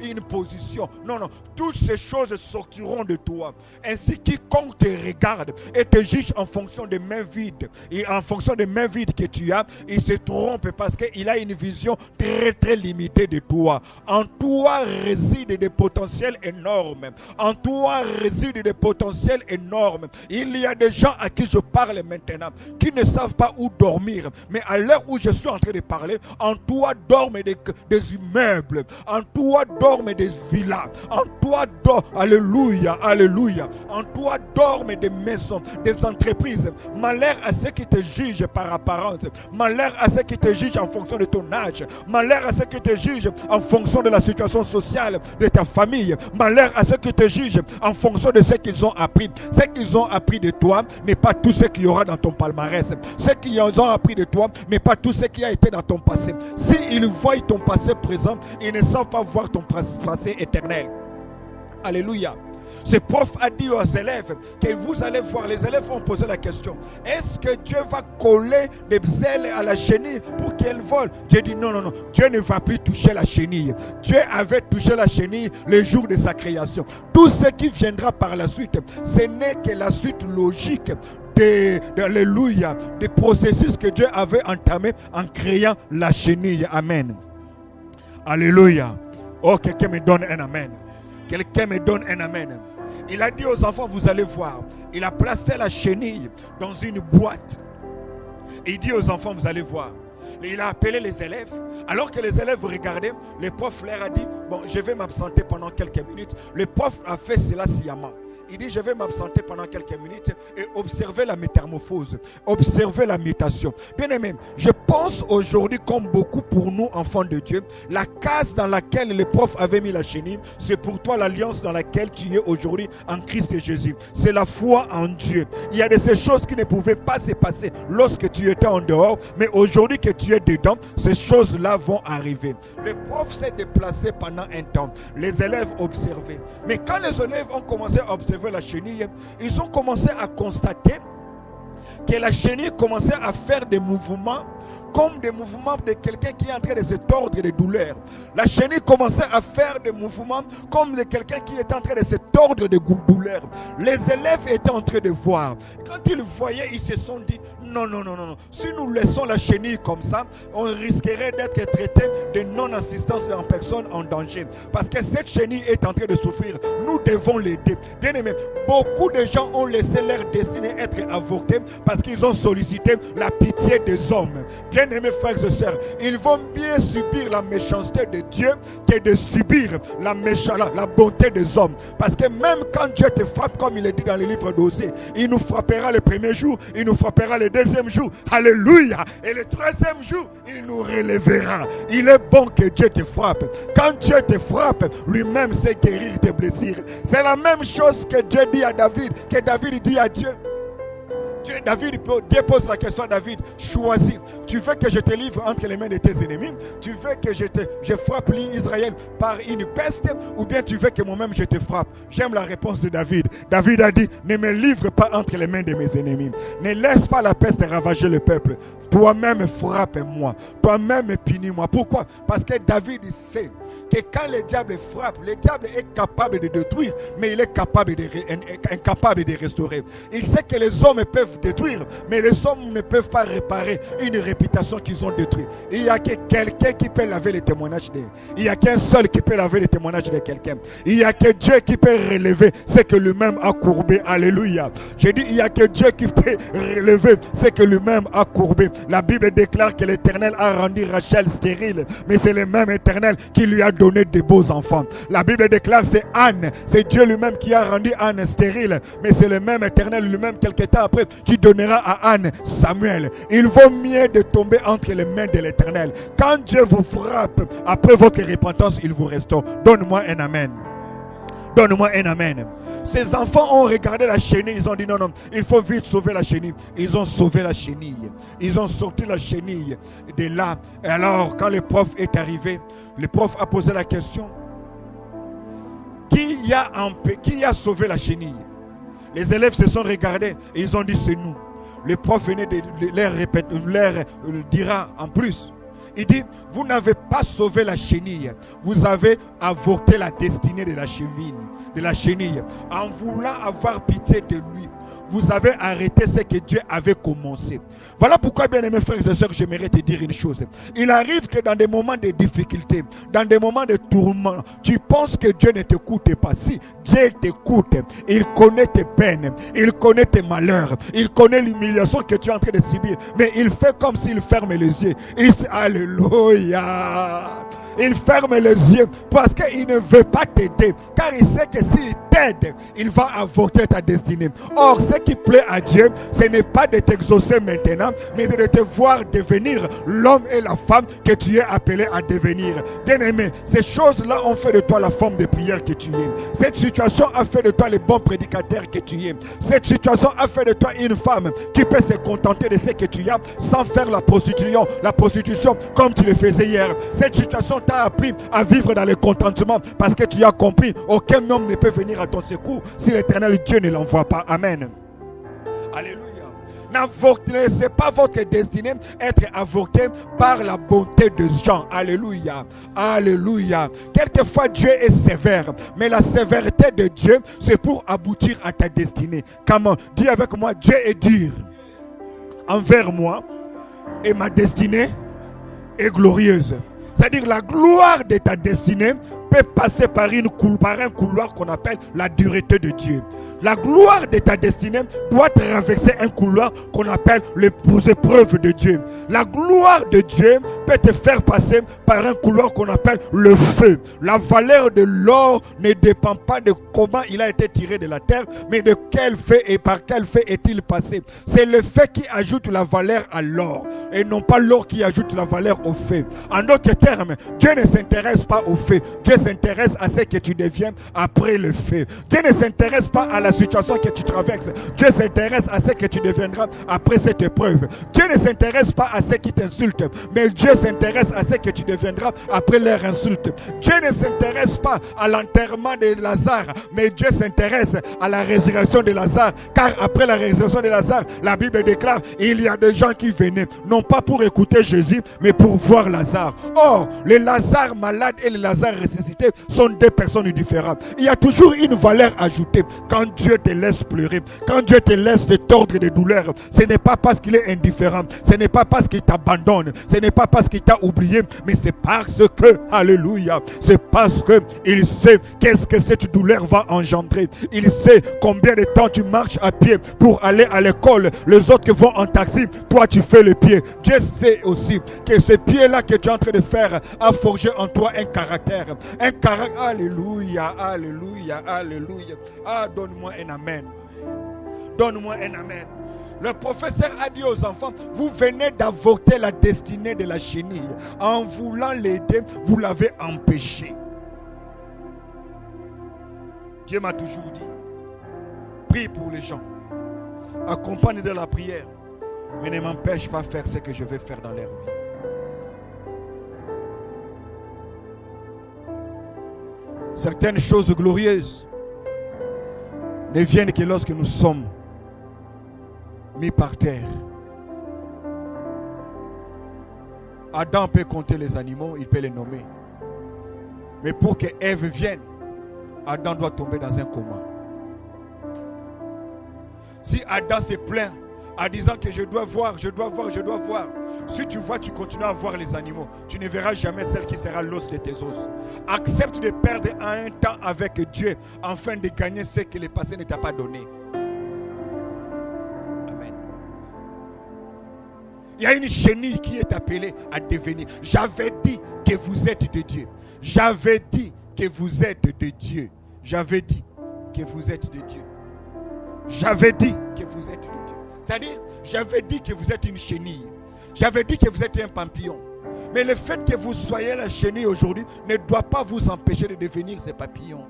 une position. Non, non. Toutes ces choses sortiront de toi. Ainsi, quiconque te regarde et te juge en fonction des mains vides, et en fonction des mains vides que tu as, il se trompe parce qu'il a une vision très très limitée de toi. En toi résident des potentiels énormes. En toi résident des potentiels énormes. Il y a des gens à qui je parle maintenant qui ne savent pas où dormir. Mais à l'heure où je suis en train de parler, en toi dorment des immeubles. En toi dorment des villas. En toi dorment, alléluia, alléluia. En toi dorment des maisons, des entreprises. Malheur à ceux qui te jugent par apparence. Malheur à ceux qui te jugent en fonction de ton âge. Malheur à ceux qui te jugent en fonction de la situation sociale de ta famille. Malheur à ceux qui te jugent en fonction de ce qu'ils ont appris. Ce qu'ils ont appris de toi n'est pas tout ce qu'il y aura dans ton palmarès. Ce qu'ils ont appris de toi n'est pas tout ce qui a été dans ton passé. S'ils voient ton passé présent, ils ne savent pas voir ton passé éternel. Alléluia. Ce prof a dit aux élèves que vous allez voir, les élèves ont posé la question, est-ce que Dieu va coller des ailes à la chenille pour qu'elle vole? Dieu dit non, non, non, Dieu ne va plus toucher la chenille. Dieu avait touché la chenille le jour de sa création. Tout ce qui viendra par la suite, ce n'est que la suite logique alléluia, des processus que Dieu avait entamés en créant la chenille. Amen. Alléluia. Oh, quelqu'un me donne un amen. Quelqu'un me donne un amen. Il a dit aux enfants, vous allez voir. Il a placé la chenille dans une boîte. Et il dit aux enfants, vous allez voir. Et il a appelé les élèves. Alors que les élèves regardaient, le prof leur a dit, bon, je vais m'absenter pendant quelques minutes. Le prof a fait cela sciemment. Il dit, je vais m'absenter pendant quelques minutes et observer la métamorphose, observer la mutation. Bien aimé, je pense aujourd'hui, comme beaucoup pour nous, enfants de Dieu, la case dans laquelle le prof avait mis la chenille, c'est pour toi l'alliance dans laquelle tu es aujourd'hui en Christ Jésus. C'est la foi en Dieu. Il y a de ces choses qui ne pouvaient pas se passer lorsque tu étais en dehors, mais aujourd'hui que tu es dedans, ces choses-là vont arriver. Le prof s'est déplacé pendant un temps. Les élèves observaient. Mais quand les élèves ont commencé à observer la chenille, ils ont commencé à constater que la chenille commençait à faire des mouvements comme des mouvements de quelqu'un qui est en train de se tordre de douleur. La chenille commençait à faire des mouvements comme de quelqu'un qui est en train de se tordre de douleur. Les élèves étaient en train de voir. Quand ils voyaient, ils se sont dit, non. Si nous laissons la chenille comme ça, on risquerait d'être traité de non-assistance en personne en danger. Parce que cette chenille est en train de souffrir. Nous devons l'aider. Bien aimé, beaucoup de gens ont laissé leur destinée être avortée parce qu'ils ont sollicité la pitié des hommes. Bien-aimés frères et sœurs, ils vont bien subir la méchanceté de Dieu que de subir la bonté des hommes. Parce que même quand Dieu te frappe, comme il est dit dans le livre d'Osée, il nous frappera le premier jour, il nous frappera le deuxième jour. Alléluia. Et le troisième jour, il nous relèvera. Il est bon que Dieu te frappe. Quand Dieu te frappe, lui-même sait guérir tes blessures. C'est la même chose que Dieu dit à David, que David dit à Dieu. Dieu pose la question à David, choisis. Tu veux que je te livre entre les mains de tes ennemis? Tu veux que je frappe Israël par une peste? Ou bien tu veux que moi-même je te frappe? J'aime la réponse de David. David a dit, ne me livre pas entre les mains de mes ennemis. Ne laisse pas la peste ravager le peuple. Toi-même frappe-moi. Toi-même punis-moi. Pourquoi? Parce que David sait que quand le diable frappe, le diable est capable de détruire, mais il est incapable de restaurer. Il sait que les hommes peuvent détruire, mais les hommes ne peuvent pas réparer une réputation qu'ils ont détruite. Il n'y a que quelqu'un qui peut laver les témoignages d'eux. Il n'y a qu'un seul qui peut laver les témoignages de quelqu'un. Il n'y a que Dieu qui peut relever ce que lui-même a courbé. Alléluia. J'ai dit, il n'y a que Dieu qui peut relever ce que lui-même a courbé. La Bible déclare que l'Éternel a rendu Rachel stérile, mais c'est le même Éternel qui lui a donné de beaux enfants. La Bible déclare c'est Anne, c'est Dieu lui-même qui a rendu Anne stérile, mais c'est le même Éternel lui-même quelque temps après qui donnera à Anne Samuel. Il vaut mieux de tomber entre les mains de l'Éternel. Quand Dieu vous frappe, après votre repentance, il vous restaure. Donne-moi un amen. Donne-moi un amen. Ces enfants ont regardé la chenille. Ils ont dit non, il faut vite sauver la chenille. Ils ont sauvé la chenille. Ils ont sorti la chenille de là. Et alors, quand le prof est arrivé, le prof a posé la question, qui a sauvé la chenille? Les élèves se sont regardés et ils ont dit c'est nous. Le prof venait de leur dira en plus. Il dit, vous n'avez pas sauvé la chenille, vous avez avorté la destinée de la chenille. En voulant avoir pitié de lui, vous avez arrêté ce que Dieu avait commencé. Voilà pourquoi, bien aimés frères et sœurs, j'aimerais te dire une chose. Il arrive que dans des moments de difficulté, dans des moments de tourment, tu penses que Dieu ne t'écoute pas. Si, Dieu t'écoute. Il connaît tes peines, il connaît tes malheurs, il connaît l'humiliation que tu es en train de subir. Mais il fait comme s'il ferme les yeux. Alléluia. Il ferme les yeux parce qu'il ne veut pas t'aider. Car il sait que s'il t'aide, il va avorter ta destinée. Or, ce qui plaît à Dieu, ce n'est pas de t'exaucer maintenant, mais de te voir devenir l'homme et la femme que tu es appelé à devenir. Bien-aimé, ces choses-là ont fait de toi la forme de prière que tu es. Cette situation a fait de toi le bon prédicateur que tu es. Cette situation a fait de toi une femme qui peut se contenter de ce que tu as sans faire la prostitution comme tu le faisais hier. Cette situation t'a appris à vivre dans le contentement parce que tu as compris aucun homme ne peut venir à ton secours si l'Éternel Dieu ne l'envoie pas. Amen. Alléluia. Ne laissez pas votre destinée être avortée par la bonté des gens. Alléluia. Alléluia. Quelquefois Dieu est sévère, mais la sévérité de Dieu, c'est pour aboutir à ta destinée. Comment? Dis avec moi, Dieu est dur envers moi et ma destinée est glorieuse. C'est-à-dire la gloire de ta destinée peut passer par un couloir qu'on appelle la dureté de Dieu. La gloire de ta destinée doit traverser un couloir qu'on appelle les épreuves de Dieu. La gloire de Dieu peut te faire passer par un couloir qu'on appelle le feu. La valeur de l'or ne dépend pas de comment il a été tiré de la terre, mais de quel feu et par quel feu est-il passé. C'est le feu qui ajoute la valeur à l'or et non pas l'or qui ajoute la valeur au feu. En d'autres termes, Dieu ne s'intéresse pas au feu. Dieu s'intéresse à ce que tu deviens après le fait. Dieu ne s'intéresse pas à la situation que tu traverses. Dieu s'intéresse à ce que tu deviendras après cette épreuve. Dieu ne s'intéresse pas à ceux qui t'insultent, mais Dieu s'intéresse à ce que tu deviendras après leur insulte. Dieu ne s'intéresse pas à l'enterrement de Lazare, mais Dieu s'intéresse à la résurrection de Lazare, car après la résurrection de Lazare, la Bible déclare, il y a des gens qui venaient, non pas pour écouter Jésus, mais pour voir Lazare. Or, les Lazare malades et les Lazare ressuscités sont deux personnes différentes. Il y a toujours une valeur ajoutée quand Dieu te laisse pleurer, quand Dieu te laisse te tordre de douleur. Ce n'est pas parce qu'il est indifférent, ce n'est pas parce qu'il t'abandonne, ce n'est pas parce qu'il t'a oublié, mais c'est parce que, alléluia, c'est parce que il sait qu'est-ce que cette douleur va engendrer. Il sait combien de temps tu marches à pied pour aller à l'école, les autres vont en taxi, toi tu fais le pied. Dieu sait aussi que ce pied-là que tu es en train de faire a forgé en toi un caractère. Un caractère, alléluia, alléluia, alléluia. Ah, donne-moi un amen. Donne-moi un amen. Le professeur a dit aux enfants, vous venez d'avorter la destinée de la chenille. En voulant l'aider, vous l'avez empêché. Dieu m'a toujours dit, prie pour les gens, accompagne de la prière, mais ne m'empêche pas de faire ce que je vais faire dans leur vie. Certaines choses glorieuses ne viennent que lorsque nous sommes mis par terre. Adam peut compter les animaux, il peut les nommer. Mais pour que Ève vienne, Adam doit tomber dans un coma. Si Adam se plaint en disant que je dois voir, si tu vois, tu continues à voir les animaux, tu ne verras jamais celle qui sera l'os de tes os. Accepte de perdre un temps avec Dieu afin de gagner ce que le passé ne t'a pas donné. Amen. Il y a une chenille qui est appelée à devenir. J'avais dit que vous êtes de Dieu. J'avais dit que vous êtes de Dieu. J'avais dit que vous êtes de Dieu. J'avais dit que vous êtes de Dieu. C'est-à-dire, j'avais dit que vous êtes une chenille. J'avais dit que vous êtes un papillon. Mais le fait que vous soyez la chenille aujourd'hui ne doit pas vous empêcher de devenir ces papillons.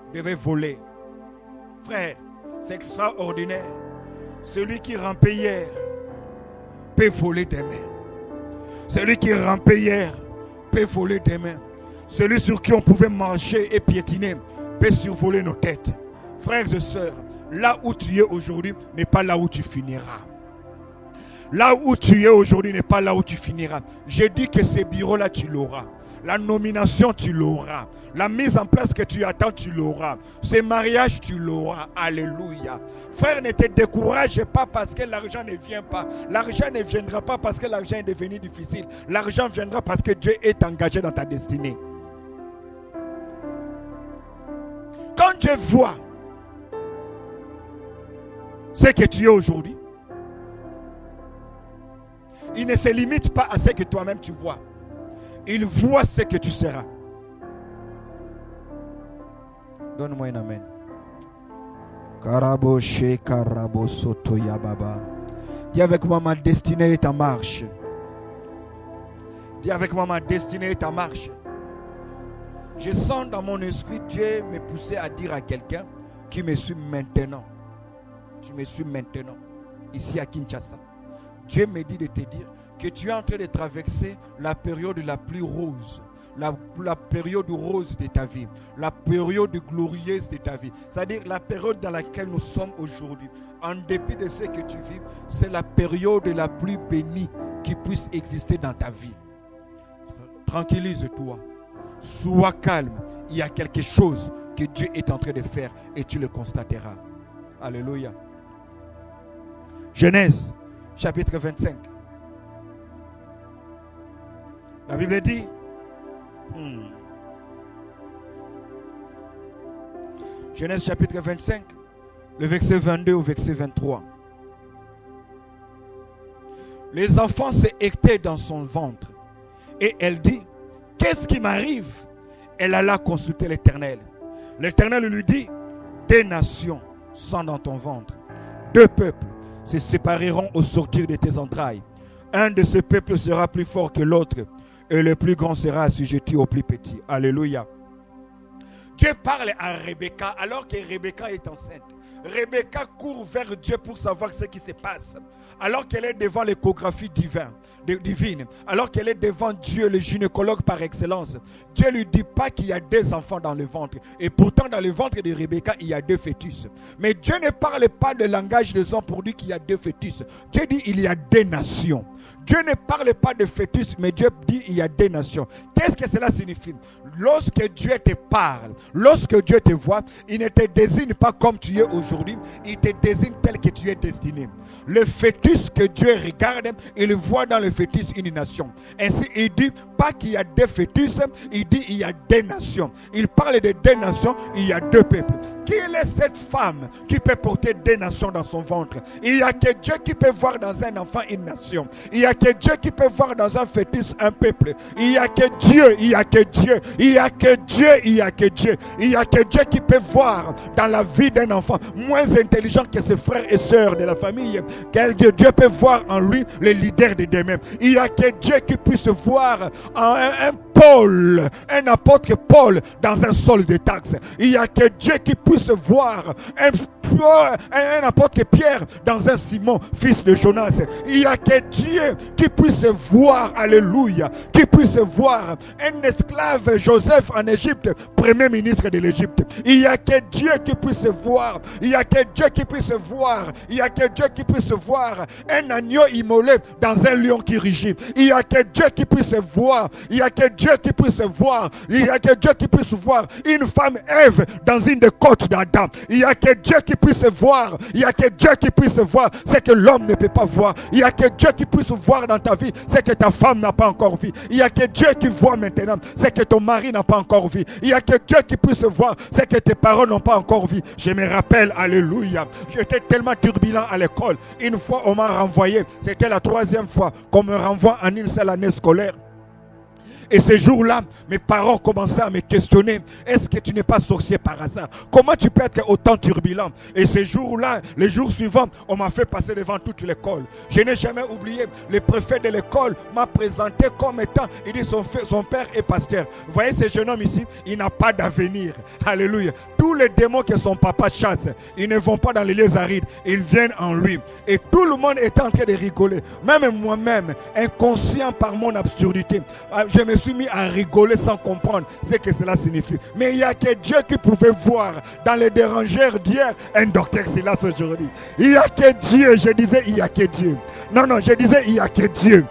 Vous devez voler. Frère, c'est extraordinaire. Celui qui rampait hier peut voler demain. Celui qui rampait hier peut voler demain. Celui sur qui on pouvait marcher et piétiner peut survoler nos têtes. Frères et sœurs, là où tu es aujourd'hui n'est pas là où tu finiras. Là où tu es aujourd'hui n'est pas là où tu finiras. J'ai dit que ce bureau-là, tu l'auras. La nomination, tu l'auras. La mise en place que tu attends, tu l'auras. Ce mariage, tu l'auras. Alléluia. Frère, ne te décourage pas parce que l'argent ne vient pas. L'argent ne viendra pas parce que l'argent est devenu difficile. L'argent viendra parce que Dieu est engagé dans ta destinée. Quand Dieu voit ce que tu es aujourd'hui, il ne se limite pas à ce que toi-même tu vois. Il voit ce que tu seras. Donne-moi un amen. Karaboshe karabosoto yababa. Dis avec moi, ma destinée est en marche. Dis avec moi, ma destinée est en marche. Je sens dans mon esprit Dieu me pousser à dire à quelqu'un qui me suit maintenant. Tu me suis maintenant, ici à Kinshasa. Dieu me dit de te dire que tu es en train de traverser la période la plus rose, la période rose de ta vie, la période glorieuse de ta vie. C'est-à-dire la période dans laquelle nous sommes aujourd'hui. En dépit de ce que tu vis, c'est la période la plus bénie qui puisse exister dans ta vie. Tranquillise-toi, sois calme. Il y a quelque chose que Dieu est en train de faire et tu le constateras. Alléluia. Genèse, chapitre 25. La Bible dit, Genèse chapitre 25, le verset 22 au verset 23. Les enfants se heurtaient dans son ventre. Et elle dit, qu'est-ce qui m'arrive? Elle alla consulter l'Éternel. L'Éternel lui dit, des nations sont dans ton ventre. Deux peuples se sépareront au sortir de tes entrailles. Un de ces peuples sera plus fort que l'autre. Et le plus grand sera assujetti au plus petit. Alléluia. Dieu parle à Rebecca alors que Rebecca est enceinte. Rebecca court vers Dieu pour savoir ce qui se passe. Alors qu'elle est devant l'échographie divine, alors qu'elle est devant Dieu, le gynécologue par excellence, Dieu ne lui dit pas qu'il y a 2 enfants dans le ventre. Et pourtant, dans le ventre de Rebecca, il y a 2 fœtus. Mais Dieu ne parle pas le langage des hommes pour dire qu'il y a 2 fœtus. Dieu dit qu'il y a 2 nations. Dieu ne parle pas de fœtus, mais Dieu dit qu'il y a 2 nations. Qu'est-ce que cela signifie? Lorsque Dieu te parle, lorsque Dieu te voit, il ne te désigne pas comme tu es aujourd'hui, il te désigne tel que tu es destiné. Le fœtus que Dieu regarde, il voit dans le fœtus une nation. Ainsi, il dit pas qu'il y a 2 fœtus, il dit il y a 2 nations. Il parle de 2 nations, il y a 2 peuples. Quelle est cette femme qui peut porter 2 nations dans son ventre? Il n'y a que Dieu qui peut voir dans un enfant une nation. Il n'y a que Dieu qui peut voir dans un fœtus un peuple. Il n'y a que Dieu, il n'y a que Dieu, il n'y a que Dieu, il n'y a que Dieu. Il n'y a que Dieu qui peut voir dans la vie d'un enfant moins intelligent que ses frères et sœurs de la famille. Dieu peut voir en lui le leader de demain. Il n'y a que Dieu qui puisse voir en un Paul, un apôtre Paul dans un sol de taxes. Il n'y a que Dieu qui puisse voir un apôtre Pierre dans un Simon, fils de Jonas. Il n'y a que Dieu qui puisse voir, alléluia, qui puisse voir un esclave Joseph en Égypte, premier ministre de l'Égypte. Il n'y a que Dieu qui puisse voir, il n'y a que Dieu qui puisse voir, il n'y a que Dieu qui puisse voir un agneau immolé dans un lion qui rugit. Il n'y a que Dieu qui puisse voir, il n'y a que Dieu qui puisse voir, il n'y a que Dieu qui puisse voir une femme Ève dans une des côtes d'Adam. Il n'y a que Dieu qui puisse voir, il n'y a que Dieu qui puisse voir ce que l'homme ne peut pas voir. Il n'y a que Dieu qui puisse voir dans ta vie ce que ta femme n'a pas encore vu. Il n'y a que Dieu qui voit maintenant ce que ton mari n'a pas encore vu. Il n'y a que Dieu qui puisse voir ce que tes parents n'ont pas encore vu. Je me rappelle, alléluia, j'étais tellement turbulent à l'école. Une fois on m'a renvoyé, c'était la 3e fois qu'on me renvoie en une seule année scolaire. Et ce jour-là, mes parents commençaient à me questionner. Est-ce que tu n'es pas sorcier par hasard? Comment tu peux être autant turbulent? Et ce jour-là, les jours suivants, on m'a fait passer devant toute l'école. Je n'ai jamais oublié, le préfet de l'école m'a présenté comme étant, il dit son père est pasteur. Vous voyez ce jeune homme ici, il n'a pas d'avenir. Alléluia. Tous les démons que son papa chasse, ils ne vont pas dans les lieux arides, ils viennent en lui. Et tout le monde était en train de rigoler. Même moi-même, inconscient par mon absurdité, je me suis mis à rigoler sans comprendre ce que cela signifie. Mais il n'y a que Dieu qui pouvait voir dans les dérangeurs d'hier un docteur Silas aujourd'hui. Il n'y a que Dieu. Je disais il n'y a que Dieu. Non, je disais il n'y a que Dieu.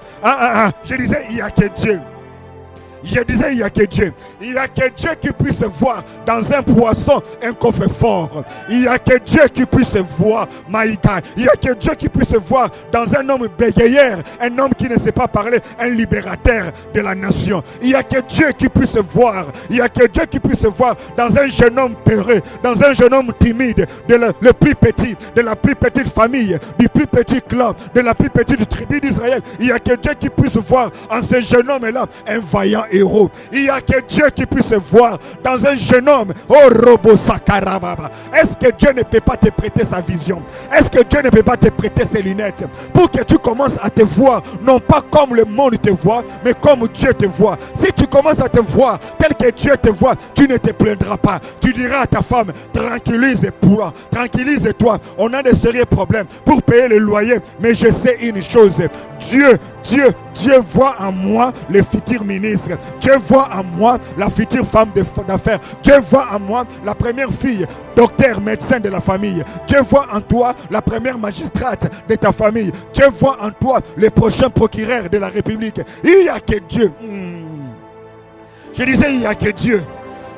Je disais il n'y a que Dieu. Je disais, il n'y a que Dieu. Il n'y a que Dieu qui puisse voir dans un poisson un coffre-fort. Il n'y a que Dieu qui puisse voir, Maïka. Il n'y a que Dieu qui puisse voir dans un homme bégayeur, un homme qui ne sait pas parler, un libérateur de la nation. Il n'y a que Dieu qui puisse voir. Il n'y a que Dieu qui puisse voir dans un jeune homme peureux, dans un jeune homme timide, le plus petit, de la plus petite famille, du plus petit clan, de la plus petite tribu d'Israël. Il n'y a que Dieu qui puisse voir en ce jeune homme-là un vaillant héros. Il n'y a que Dieu qui puisse voir dans un jeune homme. Oh Robo Sakarababa. Est-ce que Dieu ne peut pas te prêter sa vision? Est-ce que Dieu ne peut pas te prêter ses lunettes pour que tu commences à te voir, non pas comme le monde te voit, mais comme Dieu te voit? Si tu commences à te voir tel que Dieu te voit, tu ne te plaindras pas. Tu diras à ta femme, tranquillise-toi, tranquillise-toi. On a de sérieux problèmes pour payer le loyer, mais je sais une chose. Dieu voit en moi le futur ministre. Dieu voit en moi la future femme d'affaires. Dieu voit en moi la première fille, docteur, médecin de la famille. Dieu voit en toi la première magistrate de ta famille. Dieu voit en toi le prochain procureur de la République. Il n'y a que Dieu. Je disais, il n'y a que Dieu.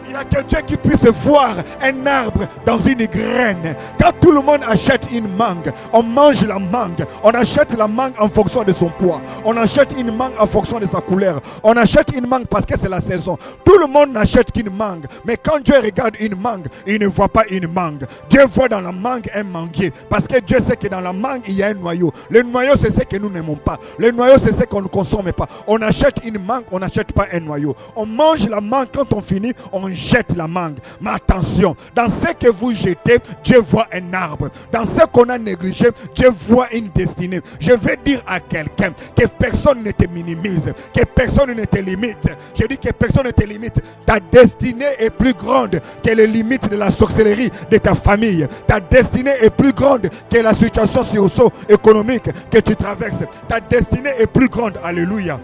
Il n'y a que Dieu qui puisse voir un arbre dans une graine. Quand tout le monde achète une mangue, on mange la mangue. On achète la mangue en fonction de son poids. On achète une mangue en fonction de sa couleur. On achète une mangue parce que c'est la saison. Tout le monde n'achète qu'une mangue. Mais quand Dieu regarde une mangue, il ne voit pas une mangue. Dieu voit dans la mangue un manguier. Parce que Dieu sait que dans la mangue, il y a un noyau. Le noyau, c'est ce que nous n'aimons pas. Le noyau, c'est ce qu'on ne consomme pas. On achète une mangue, on n'achète pas un noyau. On mange la mangue, quand on finit, on jette la mangue. Mais attention, dans ce que vous jetez, Dieu voit un arbre. Dans ce qu'on a négligé, Dieu voit une destinée. Je vais dire à quelqu'un que personne ne te minimise, que personne ne te limite. Je dis que personne ne te limite. Ta destinée est plus grande que les limites de la sorcellerie de ta famille. Ta destinée est plus grande que la situation socio-économique que tu traverses. Ta destinée est plus grande. Alléluia.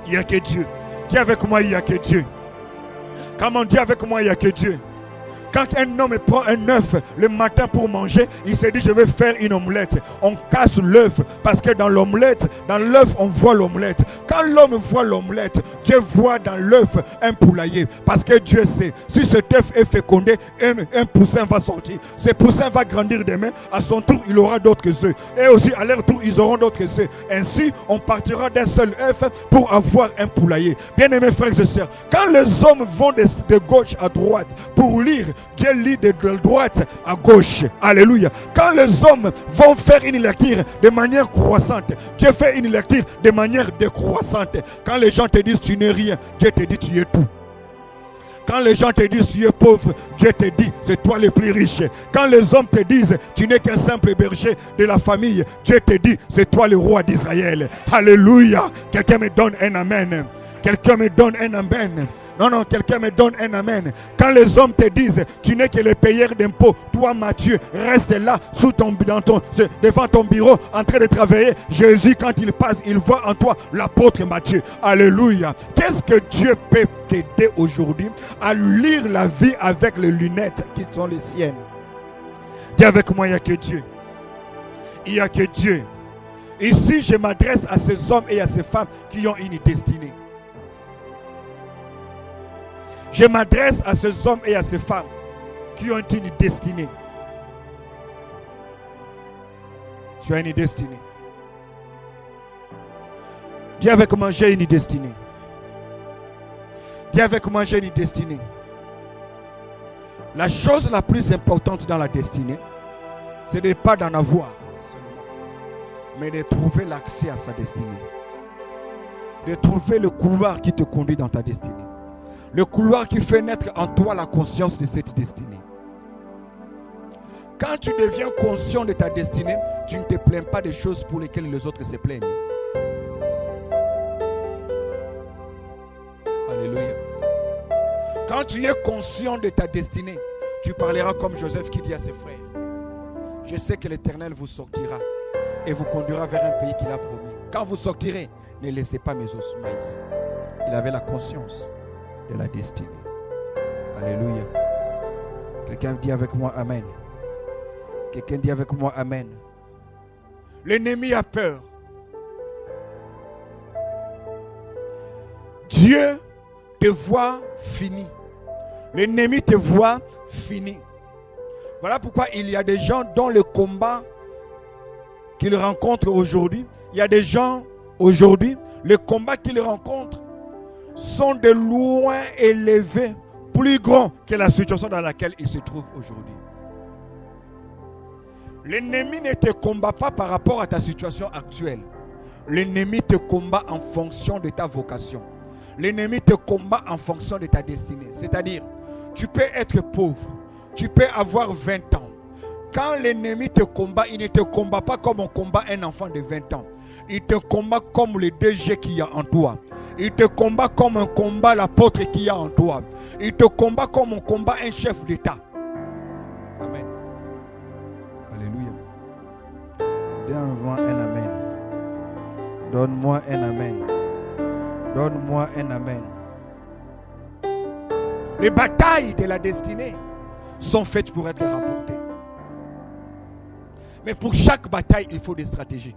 Il n'y a que Dieu. Dis avec moi, il n'y a que Dieu. Comment dire avec moi, il n'y a que Dieu. Quand un homme prend un œuf le matin pour manger, il se dit je vais faire une omelette. On casse l'œuf parce que dans l'omelette, dans l'œuf on voit l'omelette. Quand l'homme voit l'omelette, Dieu voit dans l'œuf un poulailler. Parce que Dieu sait, si cet œuf est fécondé, un poussin va sortir. Ce poussin va grandir demain. À son tour, il aura d'autres œufs. Et aussi à leur tour, ils auront d'autres œufs. Ainsi, on partira d'un seul œuf pour avoir un poulailler. Bien-aimés frères et sœurs, quand les hommes vont de gauche à droite pour lire, Dieu lit de droite à gauche. Alléluia. Quand les hommes vont faire une lecture de manière croissante, Dieu fait une lecture de manière décroissante. Quand les gens te disent tu n'es rien, Dieu te dit tu es tout. Quand les gens te disent tu es pauvre, Dieu te dit c'est toi le plus riche. Quand les hommes te disent tu n'es qu'un simple berger de la famille, Dieu te dit c'est toi le roi d'Israël. Alléluia. Quelqu'un me donne un amen. Quelqu'un me donne un amen. Non, quelqu'un me donne un amen. Quand les hommes te disent tu n'es que le payeur d'impôts, toi Matthieu, reste là devant ton bureau en train de travailler. Jésus, quand il passe, il voit en toi l'apôtre Matthieu. Alléluia. Qu'est-ce que Dieu peut t'aider aujourd'hui à lire la vie avec les lunettes qui sont les siennes? Dis avec moi, il n'y a que Dieu. Il n'y a que Dieu. Ici, je m'adresse à ces hommes et à ces femmes qui ont une destinée. Je m'adresse à ces hommes et à ces femmes qui ont une destinée. Tu as une destinée. Dis avec moi, j'ai une destinée. Dis avec moi, j'ai une destinée. La chose la plus importante dans la destinée, c'est de ne pas d'en avoir seulement, mais de trouver l'accès à sa destinée. De trouver le couloir qui te conduit dans ta destinée. Le couloir qui fait naître en toi la conscience de cette destinée. Quand tu deviens conscient de ta destinée, tu ne te plains pas des choses pour lesquelles les autres se plaignent. Alléluia. Quand tu es conscient de ta destinée, tu parleras comme Joseph qui dit à ses frères: je sais que l'Éternel vous sortira et vous conduira vers un pays qu'il a promis. Quand vous sortirez, ne laissez pas mes ossements ici. Il avait la conscience de la destinée. Alléluia. Quelqu'un dit avec moi Amen. Quelqu'un dit avec moi Amen. L'ennemi a peur. Dieu te voit fini. L'ennemi te voit fini. Voilà pourquoi il y a des gens dont le combat qu'ils rencontrent aujourd'hui, il y a des gens aujourd'hui, le combat qu'ils rencontrent sont de loin élevés, plus grands que la situation dans laquelle ils se trouvent aujourd'hui. L'ennemi ne te combat pas par rapport à ta situation actuelle. L'ennemi te combat en fonction de ta vocation. L'ennemi te combat en fonction de ta destinée. C'est-à-dire, tu peux être pauvre, tu peux avoir 20 ans. Quand l'ennemi te combat, il ne te combat pas comme on combat un enfant de 20 ans. Il te combat comme le DG qu'il y a en toi. Il te combat comme un combat l'apôtre qu'il y a en toi. Il te combat comme on combat un chef d'État. Amen. Alléluia. Donne-moi un amen. Donne-moi un amen. Donne-moi un amen. Les batailles de la destinée sont faites pour être remportées. Mais pour chaque bataille, il faut des stratégies.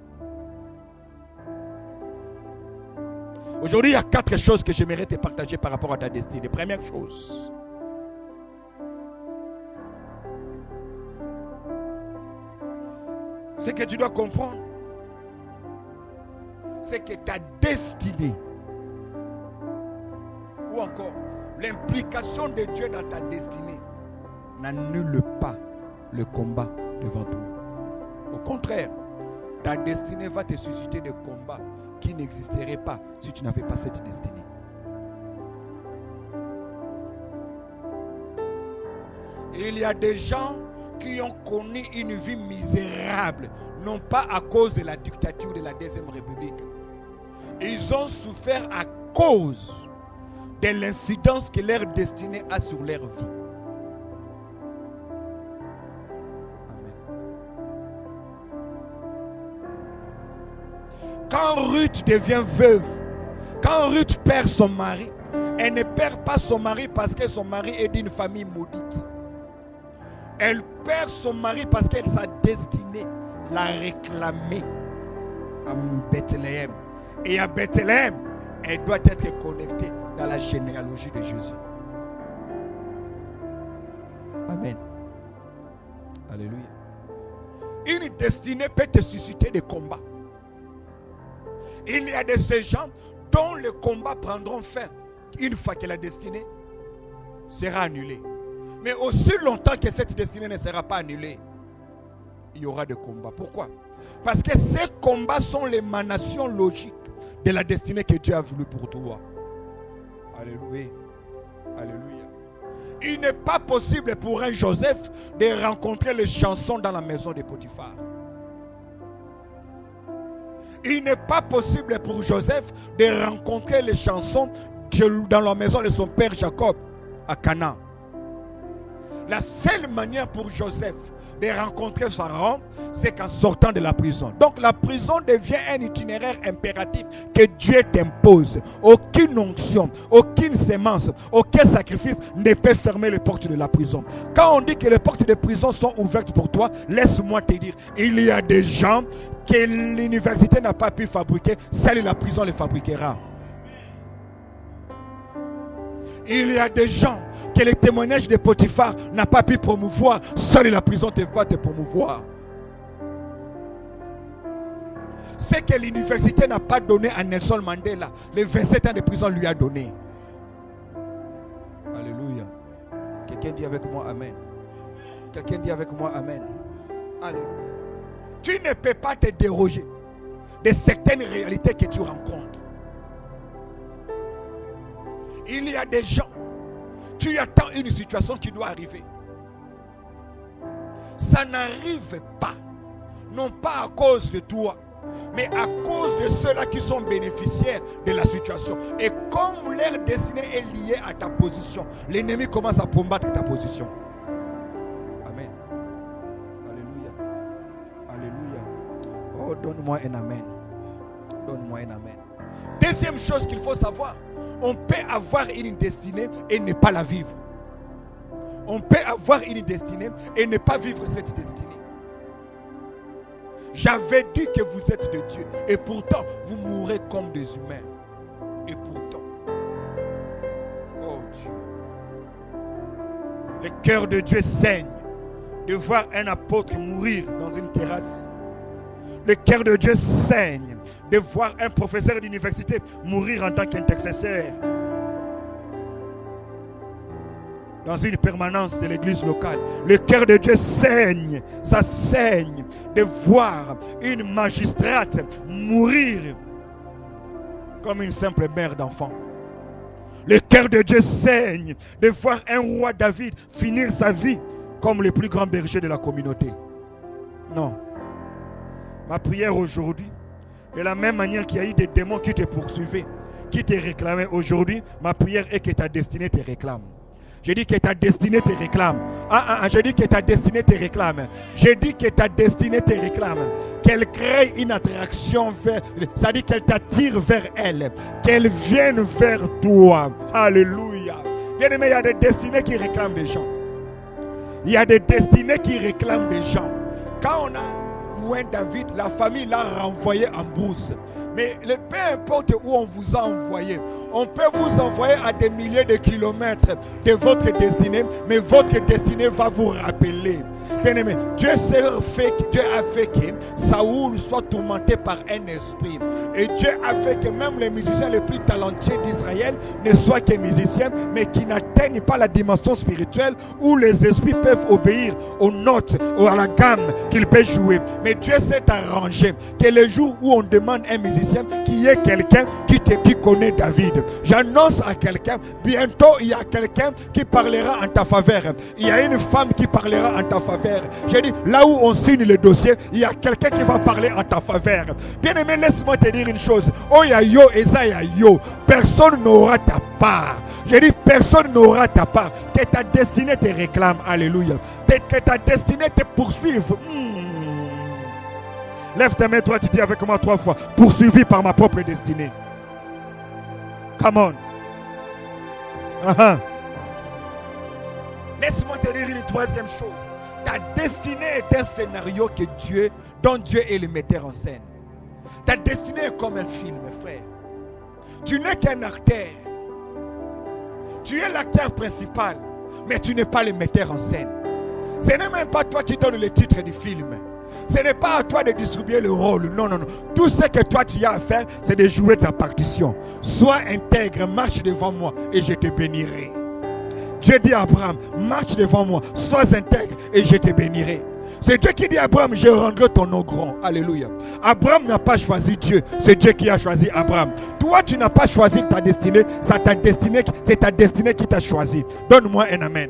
Aujourd'hui, il y a 4 choses que j'aimerais te partager par rapport à ta destinée. Première chose, ce que tu dois comprendre, c'est que ta destinée, ou encore l'implication de Dieu dans ta destinée, n'annule pas le combat devant toi. Au contraire, ta destinée va te susciter des combats qui n'existeraient pas si tu n'avais pas cette destinée. Il y a des gens qui ont connu une vie misérable, non pas à cause de la dictature de la Deuxième République. Ils ont souffert à cause de l'incidence que leur destinée a sur leur vie. Amen. Quand Ruth devient veuve, quand Ruth perd son mari, elle ne perd pas son mari parce que son mari est d'une famille maudite. Elle perd son mari parce que sa destinée l'a réclamée à Bethléem. Et à Bethléem, elle doit être connectée dans la généalogie de Jésus. Amen. Alléluia. Une destinée peut te susciter des combats. Il y a de ces gens dont les combats prendront fin une fois que la destinée sera annulée. Mais aussi longtemps que cette destinée ne sera pas annulée, il y aura des combats. Pourquoi? Parce que ces combats sont l'émanation logique de la destinée que Dieu a voulu pour toi. Alléluia. Alléluia. Il n'est pas possible pour un Joseph de rencontrer les chansons dans la maison de Potiphar. Il n'est pas possible pour Joseph de rencontrer les chansons dans la maison de son père Jacob à Canaan. La seule manière pour Joseph de rencontrer Pharaon, c'est qu'en sortant de la prison. Donc la prison devient un itinéraire impératif que Dieu t'impose. Aucune onction, aucune sémence, aucun sacrifice ne peut fermer les portes de la prison. Quand on dit que les portes de prison sont ouvertes pour toi, laisse-moi te dire, il y a des gens que l'université n'a pas pu fabriquer, seule la prison les fabriquera. Il y a des gens que les témoignages de Potiphar n'a pas pu promouvoir, seule la prison va te promouvoir. Ce que l'université n'a pas donné à Nelson Mandela, les 27 ans de prison lui a donné. Alléluia. Quelqu'un dit avec moi Amen. Quelqu'un dit avec moi Amen. Alléluia. Tu ne peux pas te déroger de certaines réalités que tu rencontres. Il y a des gens, tu attends une situation qui doit arriver. Ça n'arrive pas, non pas à cause de toi, mais à cause de ceux-là qui sont bénéficiaires de la situation. Et comme leur destinée est liée à ta position, l'ennemi commence à combattre ta position. Amen. Alléluia. Alléluia. Oh, donne-moi un amen. Donne-moi un amen. Deuxième chose qu'il faut savoir, on peut avoir une destinée et ne pas la vivre. On peut avoir une destinée et ne pas vivre cette destinée. J'avais dit que vous êtes de Dieu et pourtant vous mourrez comme des humains. Et pourtant, oh Dieu, le cœur de Dieu saigne de voir un apôtre mourir dans une terrasse. Le cœur de Dieu saigne de voir un professeur d'université mourir en tant qu'intercesseur dans une permanence de l'église locale. Le cœur de Dieu saigne, ça saigne de voir une magistrate mourir comme une simple mère d'enfant. Le cœur de Dieu saigne de voir un roi David finir sa vie comme le plus grand berger de la communauté. Non. Ma prière aujourd'hui, de la même manière qu'il y a eu des démons qui te poursuivaient, qui te réclamaient aujourd'hui, ma prière est que ta destinée te réclame. Je dis que ta destinée te réclame. Je dis que ta destinée te réclame. Je dis que ta destinée te réclame. Qu'elle crée une attraction vers, ça dit qu'elle t'attire vers elle. Qu'elle vienne vers toi. Alléluia. Bien aimé, il y a des destinées qui réclament des gens. Il y a des destinées qui réclament des gens. Quand on a loin David, la famille l'a renvoyé en brousse. Mais peu importe où on vous a envoyé, on peut vous envoyer à des milliers de kilomètres de votre destinée, mais votre destinée va vous rappeler. Bien-aimé, Dieu a fait que Saoul soit tourmenté par un esprit. Et Dieu a fait que même les musiciens les plus talentueux d'Israël ne soient que musiciens, mais qui n'atteignent pas la dimension spirituelle où les esprits peuvent obéir aux notes ou à la gamme qu'ils peuvent jouer. Mais Dieu s'est arrangé que le jour où on demande un musicien technicien, qu'il y ait quelqu'un qui connaît David. J'annonce à quelqu'un, bientôt il y a quelqu'un qui parlera en ta faveur. Il y a une femme qui parlera en ta faveur. J'ai dit, là où on signe le dossier, il y a quelqu'un qui va parler en ta faveur. Bien aimé, laisse-moi te dire une chose. Oh ya yo, eza ya yo. Personne n'aura ta part. J'ai dit, personne n'aura ta part. Que ta destinée te réclame. Alléluia. Que ta destinée te poursuive. Lève ta main, toi, tu dis avec moi 3 fois. Poursuivi par ma propre destinée. Come on. Laisse-moi te dire une 3e chose. Ta destinée est un scénario dont Dieu est le metteur en scène. Ta destinée est comme un film, frère. Tu n'es qu'un acteur. Tu es l'acteur principal, mais tu n'es pas le metteur en scène. Ce n'est même pas toi qui donnes le titre du film. Ce n'est pas à toi de distribuer le rôle. Non, non, non. Tout ce que toi tu as à faire, c'est de jouer ta partition. Sois intègre, marche devant moi et je te bénirai. Dieu dit à Abraham, marche devant moi, sois intègre et je te bénirai. C'est Dieu qui dit à Abraham, je rendrai ton nom grand. Alléluia. Abraham n'a pas choisi Dieu, c'est Dieu qui a choisi Abraham. Toi, tu n'as pas choisi ta destinée, c'est ta destinée qui t'a choisi. Donne-moi un amen.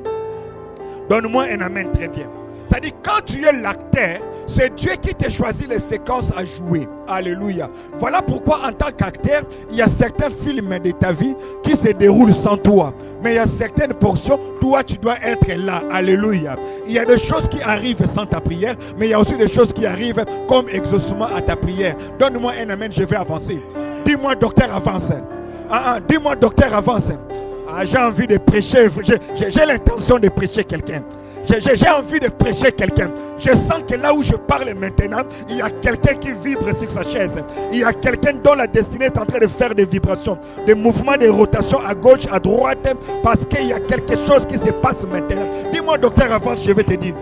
Donne-moi un amen, très bien. C'est-à-dire, quand tu es l'acteur, c'est Dieu qui t'a choisi les séquences à jouer. Alléluia. Voilà pourquoi en tant qu'acteur, il y a certains films de ta vie qui se déroulent sans toi. Mais il y a certaines portions, toi tu dois être là. Alléluia. Il y a des choses qui arrivent sans ta prière, mais il y a aussi des choses qui arrivent comme exaucement à ta prière. Donne-moi un amen, je vais avancer. Dis-moi, docteur, avance. Dis-moi, docteur, avance. J'ai envie de prêcher, j'ai l'intention de prêcher quelqu'un. J'ai envie de prêcher quelqu'un. Je sens que là où je parle maintenant, il y a quelqu'un qui vibre sur sa chaise. Il y a quelqu'un dont la destinée est en train de faire des vibrations, des mouvements de rotation à gauche, à droite, parce qu'il y a quelque chose qui se passe maintenant. Dis-moi, docteur, avance, je vais te dire.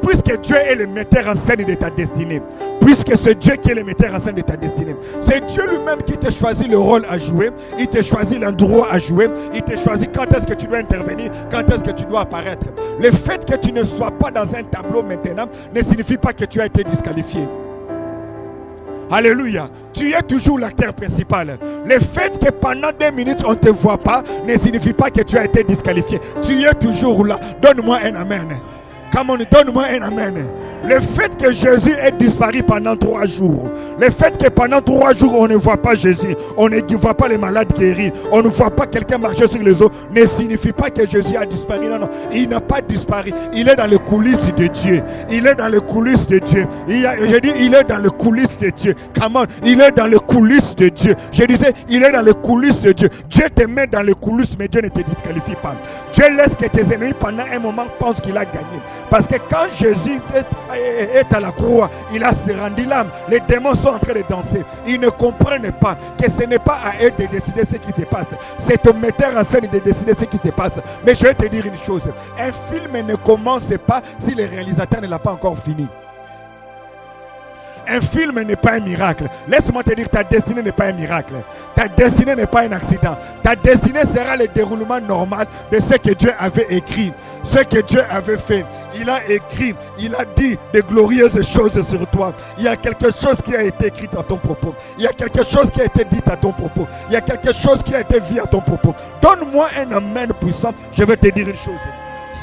Puisque Dieu est le metteur en scène de ta destinée, puisque c'est Dieu qui est le metteur en scène de ta destinée, c'est Dieu lui-même qui t'a choisi le rôle à jouer, il t'a choisi l'endroit à jouer, il t'a choisi quand est-ce que tu dois intervenir, quand est-ce que tu dois apparaître. Le fait que tu ne sois pas dans un tableau maintenant ne signifie pas que tu as été disqualifié. Alléluia. Tu es toujours l'acteur principal. Le fait que pendant 2 minutes on ne te voit pas ne signifie pas que tu as été disqualifié. Tu es toujours là. Donne-moi un amen. Come on, donne-moi un amen. Le fait que Jésus ait disparu pendant 3 jours, le fait que pendant 3 jours on ne voit pas Jésus, on ne voit pas les malades guéris, on ne voit pas quelqu'un marcher sur les eaux, ne signifie pas que Jésus a disparu. Non, non, il n'a pas disparu. Il est dans les coulisses de Dieu. Il est dans les coulisses de Dieu. Je dis, il est dans les coulisses de Dieu. Come on, il est dans les coulisses de Dieu. Je disais, il est dans les coulisses de Dieu. Dieu te met dans les coulisses, mais Dieu ne te disqualifie pas. Dieu laisse que tes ennemis pendant un moment pensent qu'il a gagné. Parce que quand Jésus est à la croix, il a se rendu l'âme. Les démons sont en train de danser. Ils ne comprennent pas que ce n'est pas à eux de décider ce qui se passe. C'est au metteur en scène de décider ce qui se passe. Mais je vais te dire une chose. Un film ne commence pas si le réalisateur ne l'a pas encore fini. Un film n'est pas un miracle. Laisse-moi te dire, ta destinée n'est pas un miracle. Ta destinée n'est pas un accident. Ta destinée sera le déroulement normal de ce que Dieu avait écrit, ce que Dieu avait fait. Il a écrit, il a dit de glorieuses choses sur toi. Il y a quelque chose qui a été écrit à ton propos. Il y a quelque chose qui a été dit à ton propos. Il y a quelque chose qui a été vu à ton propos. Donne-moi un amen puissant, je vais te dire une chose.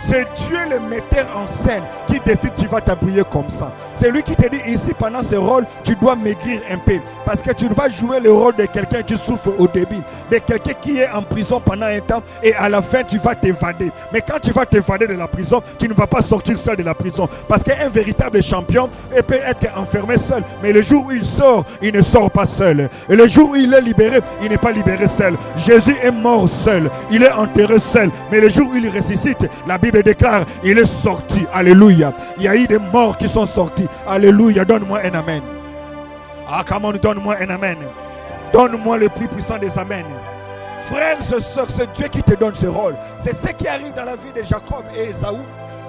C'est Dieu le metteur en scène qui décide que tu vas t'habiller comme ça. C'est lui qui te dit ici pendant ce rôle, tu dois maigrir un peu. Parce que tu vas jouer le rôle de quelqu'un qui souffre au début. De quelqu'un qui est en prison pendant un temps et à la fin tu vas t'évader. Mais quand tu vas t'évader de la prison, tu ne vas pas sortir seul de la prison. Parce qu'un véritable champion peut être enfermé seul. Mais le jour où il sort, il ne sort pas seul. Et le jour où il est libéré, il n'est pas libéré seul. Jésus est mort seul. Il est enterré seul. Mais le jour où il ressuscite, la Bible déclare, il est sorti. Alléluia. Il y a eu des morts qui sont sortis. Alléluia. Donne-moi un amen. Ah, comment donne-moi un amen. Donne-moi le plus puissant des amens. Frères et sœurs, c'est Dieu qui te donne ce rôle. C'est ce qui arrive dans la vie de Jacob et Ésaü.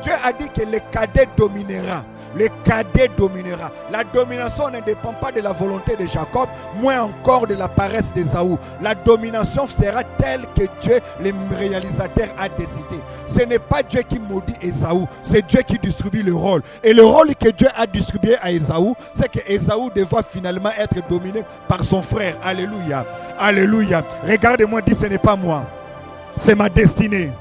Dieu a dit que le cadet dominera. Le cadet dominera. La domination ne dépend pas de la volonté de Jacob, moins encore de la paresse d'Ésaü. La domination sera telle que Dieu, le réalisateur, a décidé. Ce n'est pas Dieu qui maudit Ésaü, c'est Dieu qui distribue le rôle. Et le rôle que Dieu a distribué à Ésaü, c'est que Ésaü devra finalement être dominé par son frère. Alléluia. Alléluia. Regardez-moi, dis ce n'est pas moi. C'est ma destinée.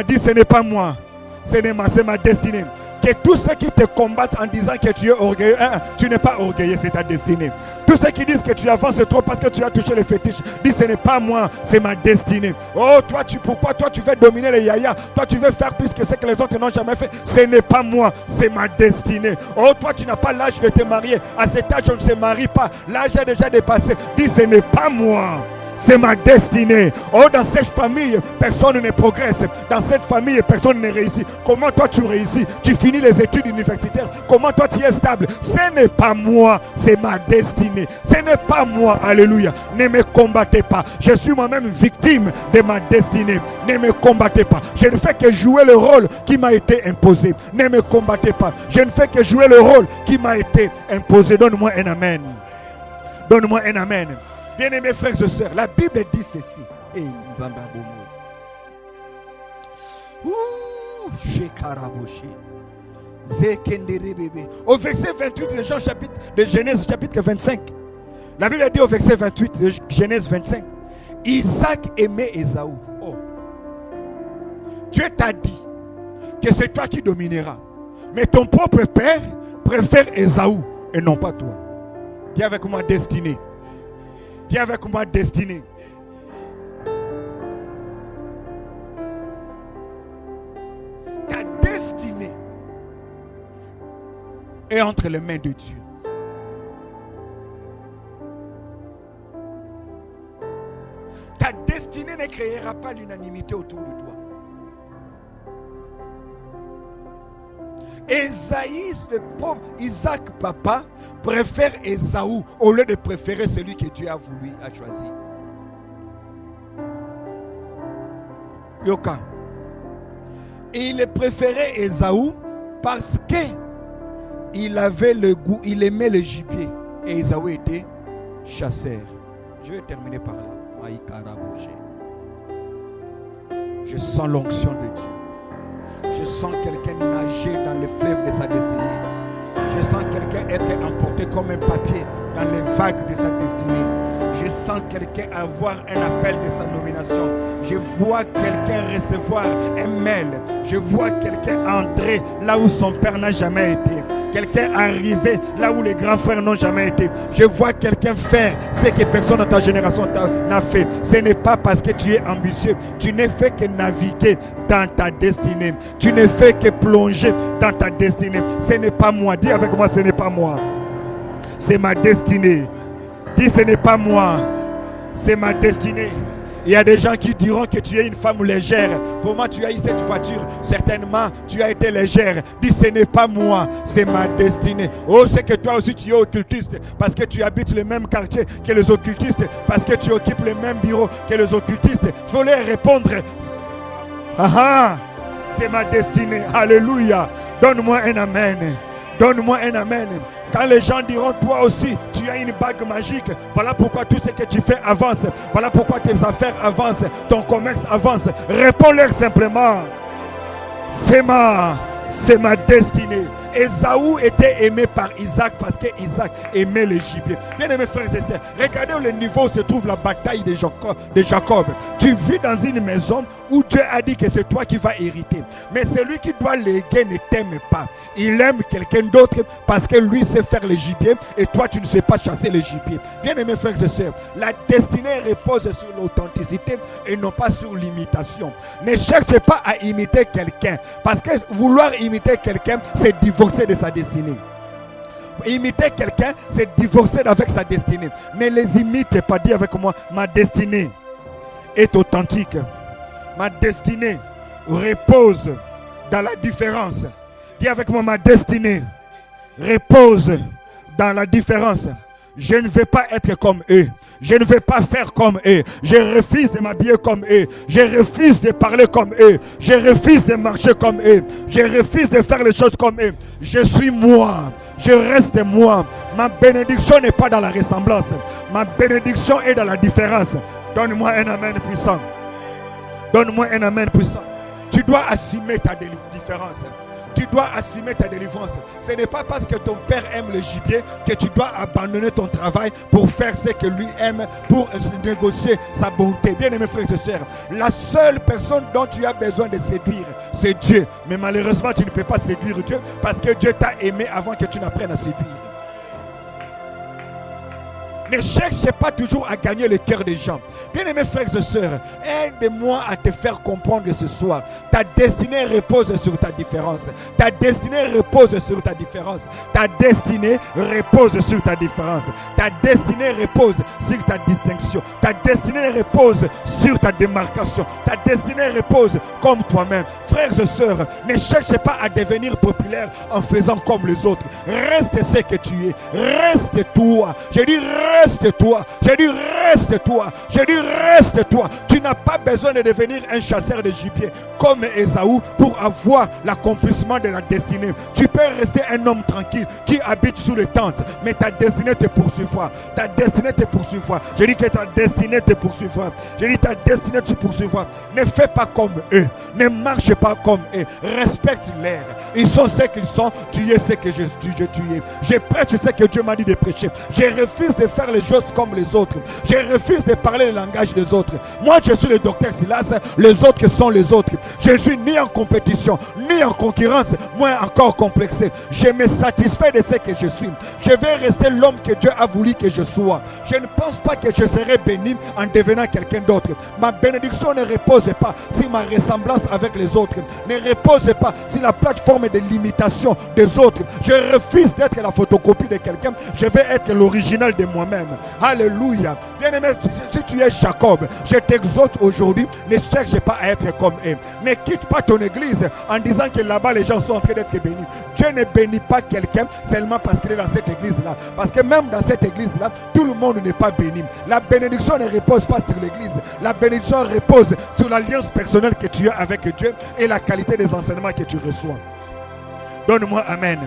Dis ce n'est pas moi. C'est ma destinée. Que tous ceux qui te combattent en disant que tu es orgueilleux, tu n'es pas orgueilleux, c'est ta destinée. Tous ceux qui disent que tu avances trop parce que tu as touché les fétiches, dis ce n'est pas moi, c'est ma destinée. Oh, pourquoi toi tu veux dominer les yaya? Toi tu veux faire plus que ce que les autres n'ont jamais fait. Ce n'est pas moi, c'est ma destinée. Oh, toi tu n'as pas l'âge de te marier. À cet âge on ne se marie pas. L'âge est déjà dépassé. Dis ce n'est pas moi. C'est ma destinée. Oh, dans cette famille, personne ne progresse. Dans cette famille, personne ne réussit. Comment toi tu réussis? Tu finis les études universitaires. Comment toi tu es stable? Ce n'est pas moi, c'est ma destinée. Ce n'est pas moi. Alléluia. Ne me combattez pas. Je suis moi-même victime de ma destinée. Ne me combattez pas. Je ne fais que jouer le rôle qui m'a été imposé. Ne me combattez pas. Je ne fais que jouer le rôle qui m'a été imposé. Donne-moi un amen. Donne-moi un amen. Bien-aimés frères et sœurs, la Bible dit ceci. Au verset 28 de Genèse chapitre 25. La Bible dit au verset 28 de Genèse 25. Isaac aimait Ésaü. Oh. Dieu t'a dit que c'est toi qui domineras. Mais ton propre père préfère Ésaü et non pas toi. Dis avec moi destinée. Dis avec moi destinée. Ta destinée est entre les mains de Dieu. Ta destinée ne créera pas l'unanimité autour de toi. Le pauvre Isaac, papa, préfère Ésaü au lieu de préférer celui que Dieu a voulu, a choisi. Yoka. Et il préférait Ésaü parce que il avait le goût, il aimait le gibier. Et Ésaü était chasseur. Je vais terminer par là. Je sens l'onction de Dieu. Je sens quelqu'un nager dans le fleuve de sa destinée. Je sens quelqu'un être emporté comme un papier dans les vagues de sa destinée. Je sens quelqu'un avoir un appel de sa nomination. Je vois quelqu'un recevoir un mail. Je vois quelqu'un entrer là où son père n'a jamais été. Quelqu'un arriver là où les grands frères n'ont jamais été. Je vois quelqu'un faire ce que personne dans ta génération n'a fait. Ce n'est pas parce que tu es ambitieux. Tu n'es fait que naviguer dans ta destinée. Tu n'es fait que plonger dans ta destinée. Ce n'est pas moi. Dis avec moi, ce n'est pas moi. C'est ma destinée. Dis, ce n'est pas moi. C'est ma destinée. Il y a des gens qui diront que tu es une femme légère. Pour moi, tu as eu cette voiture. Certainement, tu as été légère. Dis, ce n'est pas moi, c'est ma destinée. Oh, c'est que toi aussi, tu es occultiste. Parce que tu habites le même quartier que les occultistes. Parce que tu occupes le même bureau que les occultistes. Il faut leur répondre. C'est ma destinée. Alléluia. Donne-moi un amen. Donne-moi un amen. Quand les gens diront, toi aussi, tu as une bague magique. Voilà pourquoi tout ce que tu fais avance. Voilà pourquoi tes affaires avancent. Ton commerce avance. Réponds-leur simplement. C'est ma destinée. Ésaü était aimé par Isaac parce que Isaac aimait le gibier. Bien aimés frères et sœurs, regardez où le niveau où se trouve la bataille de Jacob. Tu vis dans une maison où Dieu a dit que c'est toi qui vas hériter. Mais celui qui doit léguer ne t'aime pas. Il aime quelqu'un d'autre parce que lui sait faire le gibier et toi tu ne sais pas chasser le gibier. Bien aimés frères et sœurs, la destinée repose sur l'authenticité et non pas sur l'imitation. Ne cherchez pas à imiter quelqu'un parce que vouloir imiter quelqu'un, c'est divorcer de sa destinée. Imiter quelqu'un, c'est divorcer avec sa destinée. Ne les imitez pas. Dis avec moi, ma destinée est authentique. Ma destinée repose dans la différence. Dis avec moi, ma destinée repose dans la différence. Je ne veux pas être comme eux. Je ne vais pas faire comme eux. Je refuse de m'habiller comme eux. Je refuse de parler comme eux. Je refuse de marcher comme eux. Je refuse de faire les choses comme eux. Je suis moi. Je reste moi. Ma bénédiction n'est pas dans la ressemblance. Ma bénédiction est dans la différence. Donne-moi un amen puissant. Donne-moi un amen puissant. Tu dois assumer ta différence. Tu dois assumer ta délivrance. Ce n'est pas parce que ton père aime le gibier que tu dois abandonner ton travail pour faire ce que lui aime, pour négocier sa bonté. Bien-aimés frères et sœurs, la seule personne dont tu as besoin de séduire, c'est Dieu. Mais malheureusement, tu ne peux pas séduire Dieu parce que Dieu t'a aimé avant que tu n'apprennes à séduire. Ne cherche pas toujours à gagner le cœur des gens. Bien-aimés frères et sœurs, aide-moi à te faire comprendre ce soir. Ta destinée repose sur ta différence. Ta destinée repose sur ta différence. Ta destinée repose sur ta différence. Ta destinée repose sur ta distinction. Ta destinée repose sur ta démarcation. Ta destinée repose comme toi-même. Frères et sœurs, ne cherche pas à devenir populaire en faisant comme les autres. Reste ce que tu es. Reste toi. Je dis reste-toi. Je dis reste-toi. Je dis reste-toi. Tu n'as pas besoin de devenir un chasseur de gibier comme Ésaü pour avoir l'accomplissement de la destinée. Tu peux rester un homme tranquille qui habite sous les tentes, mais ta destinée te poursuivra. Ta destinée te poursuivra. Je dis que ta destinée te poursuivra. Je dis ta destinée te poursuivra. Ne fais pas comme eux. Ne marche pas comme eux. Respecte-les. Ils sont ce qu'ils sont. Tu es ce que tu es. Je prêche ce que Dieu m'a dit de prêcher. Je refuse de faire les choses comme les autres. Je refuse de parler le langage des autres. Moi, je suis le docteur Silas. Les autres sont les autres. Je ne suis ni en compétition, ni en concurrence, moins encore complexé. Je me satisfais de ce que je suis. Je vais rester l'homme que Dieu a voulu que je sois. Je ne pense pas que je serai béni en devenant quelqu'un d'autre. Ma bénédiction ne repose pas sur ma ressemblance avec les autres. Ne repose pas sur la plateforme de l'imitation des autres. Je refuse d'être la photocopie de quelqu'un. Je vais être l'original de moi-même. Alléluia. Bien-aimé, si tu es Jacob, je t'exhorte aujourd'hui, ne cherche pas à être comme eux. Ne quitte pas ton église en disant que là-bas les gens sont en train d'être bénis. Dieu ne bénit pas quelqu'un seulement parce qu'il est dans cette église-là. Parce que même dans cette église-là, tout le monde n'est pas béni. La bénédiction ne repose pas sur l'église. La bénédiction repose sur l'alliance personnelle que tu as avec Dieu et la qualité des enseignements que tu reçois. Donne-moi amen.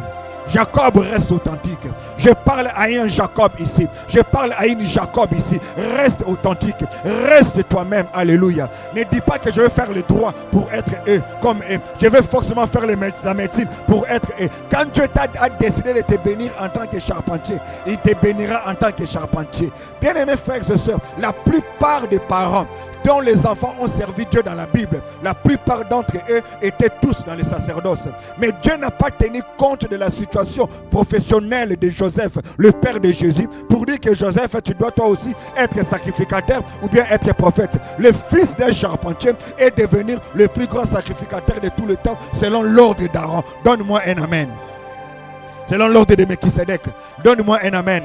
Jacob reste authentique. Je parle à un Jacob ici. Je parle à une Jacob ici. Reste authentique. Reste toi-même. Alléluia. Ne dis pas que je vais faire le droit pour être eux comme eux. Je vais forcément faire la médecine pour être eux. Quand Dieu a décidé de te bénir en tant que charpentier, il te bénira en tant que charpentier. Bien-aimés frères et sœurs, la plupart des parents dont les enfants ont servi Dieu dans la Bible, la plupart d'entre eux étaient tous dans le sacerdoce. Mais Dieu n'a pas tenu compte de la situation professionnelle de Joseph, le père de Jésus, pour dire que Joseph, tu dois toi aussi être sacrificateur ou bien être prophète. Le fils d'un charpentier est devenir le plus grand sacrificateur de tout le temps selon l'ordre d'Aaron. Donne-moi un amen. Selon l'ordre de Melchisedec. Donne-moi un amen.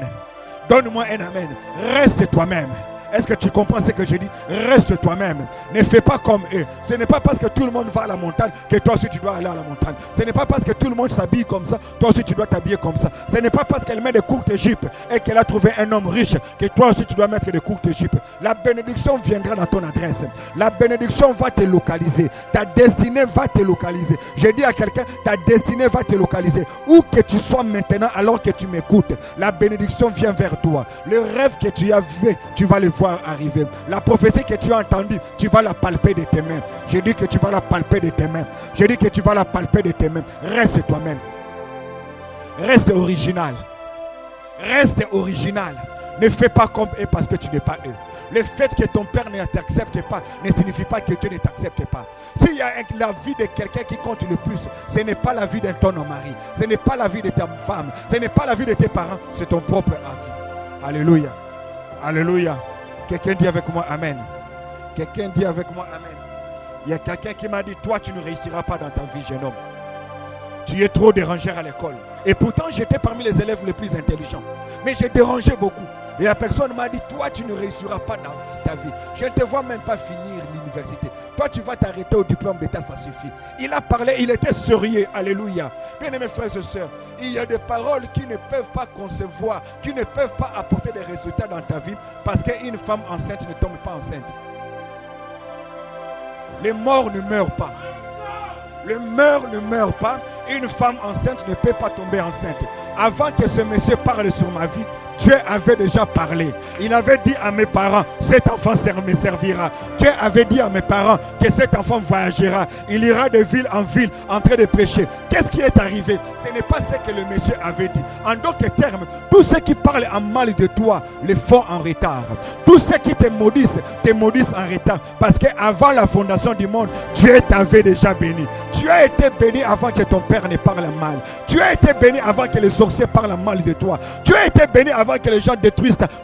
Donne-moi un amen. Reste toi-même. Est-ce que tu comprends ce que je dis? Reste toi-même. Ne fais pas comme eux. Ce n'est pas parce que tout le monde va à la montagne que toi aussi tu dois aller à la montagne. Ce n'est pas parce que tout le monde s'habille comme ça, toi aussi tu dois t'habiller comme ça. Ce n'est pas parce qu'elle met des courtes jupes et qu'elle a trouvé un homme riche que toi aussi tu dois mettre des courtes jupes. La bénédiction viendra dans ton adresse. La bénédiction va te localiser. Ta destinée va te localiser. Je dis à quelqu'un, ta destinée va te localiser. Où que tu sois maintenant alors que tu m'écoutes, la bénédiction vient vers toi. Le rêve que tu as vu, tu vas le voir arriver. La prophétie que tu as entendue, tu vas la palper de tes mains. Je dis que tu vas la palper de tes mains. Je dis que tu vas la palper de tes mains. Reste toi-même. Reste original. Reste original. Ne fais pas comme eux parce que tu n'es pas eux. Le fait que ton père ne t'accepte pas ne signifie pas que Dieu ne t'accepte pas. S'il y a la vie de quelqu'un qui compte le plus, ce n'est pas la vie de ton mari, ce n'est pas la vie de ta femme, ce n'est pas la vie de tes parents, c'est ton propre avis. Alléluia. Alléluia. Quelqu'un dit avec moi amen. Quelqu'un dit avec moi amen. Il y a quelqu'un qui m'a dit, toi tu ne réussiras pas dans ta vie, jeune homme. Tu es trop dérangé à l'école. Et pourtant j'étais parmi les élèves les plus intelligents. Mais j'ai dérangé beaucoup. Et la personne m'a dit, toi tu ne réussiras pas dans ta vie. Je ne te vois même pas finir l'université. Toi, tu vas t'arrêter au diplôme d'État, ça suffit. Il a parlé, il était sérieux. Alléluia. Bien-aimés frères et sœurs, il y a des paroles qui ne peuvent pas concevoir, qui ne peuvent pas apporter des résultats dans ta vie parce qu'une femme enceinte ne tombe pas enceinte. Les morts ne meurent pas. Le mort ne meurt pas. Une femme enceinte ne peut pas tomber enceinte. Avant que ce monsieur parle sur ma vie, Dieu avait déjà parlé. Il avait dit à mes parents, cet enfant me servira. Dieu avait dit à mes parents que cet enfant voyagera. Il ira de ville en ville en train de prêcher. Qu'est-ce qui est arrivé? Ce n'est pas ce que le monsieur avait dit. En d'autres termes, tous ceux qui parlent en mal de toi le font en retard. Tous ceux qui te maudissent en retard. Parce qu'avant la fondation du monde, Dieu t'avait déjà béni. Tu as été béni avant que ton père ne parle mal. Tu as été béni avant que les sorciers parlent mal de toi. Tu as été béni avant que les gens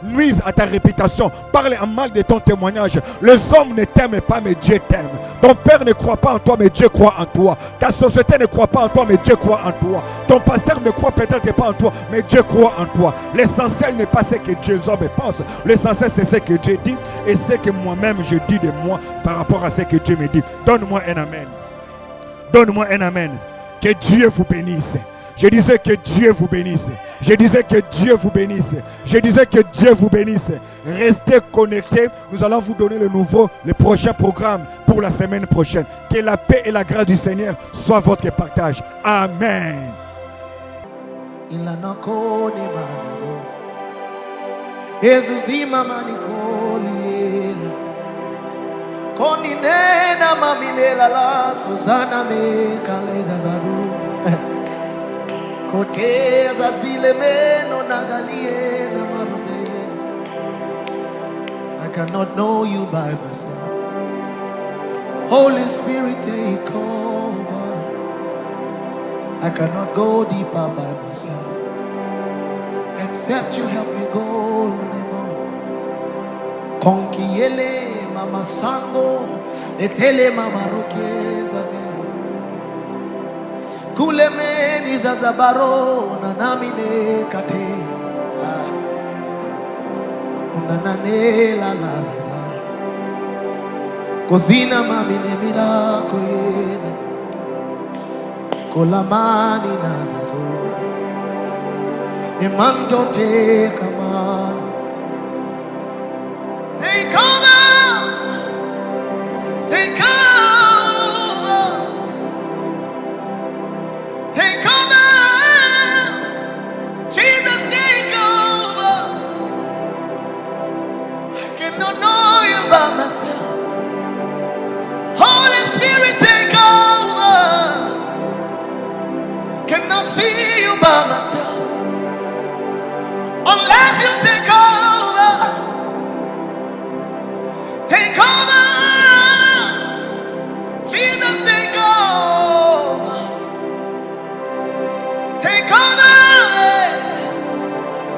nuisent à ta réputation, parlent en mal de ton témoignage. Les hommes ne t'aiment pas, mais Dieu t'aime. Ton père ne croit pas en toi, mais Dieu croit en toi. Ta société ne croit pas en toi, mais Dieu croit en toi. Ton pasteur ne croit peut-être pas en toi, mais Dieu croit en toi. L'essentiel n'est pas ce que Dieu les hommes pensent. L'essentiel, c'est ce que Dieu dit et ce que moi-même je dis de moi par rapport à ce que Dieu me dit. Donne-moi un amen. Donne-moi un amen. Que Dieu vous bénisse. Je disais que Dieu vous bénisse. Je disais que Dieu vous bénisse. Je disais que Dieu vous bénisse. Restez connectés. Nous allons vous donner le prochain programme pour la semaine prochaine. Que la paix et la grâce du Seigneur soient votre partage. Amen. Koteza zile meno nagalie na maruze. I cannot know you by myself. Holy Spirit, take over. I cannot go deeper by myself. Except you help me go. Konkiele mama sango, etele mama rukeza ze. Kule meni za zabaro na namine kate unananela la zaza kozina mamine mirako yena kolamani na zazo emanto te kama take over, take over. Take over, Jesus, take over. I cannot know you by myself. Holy Spirit, take over. Cannot see you by myself. Unless you take over. Take over, Jesus, take over. Take over,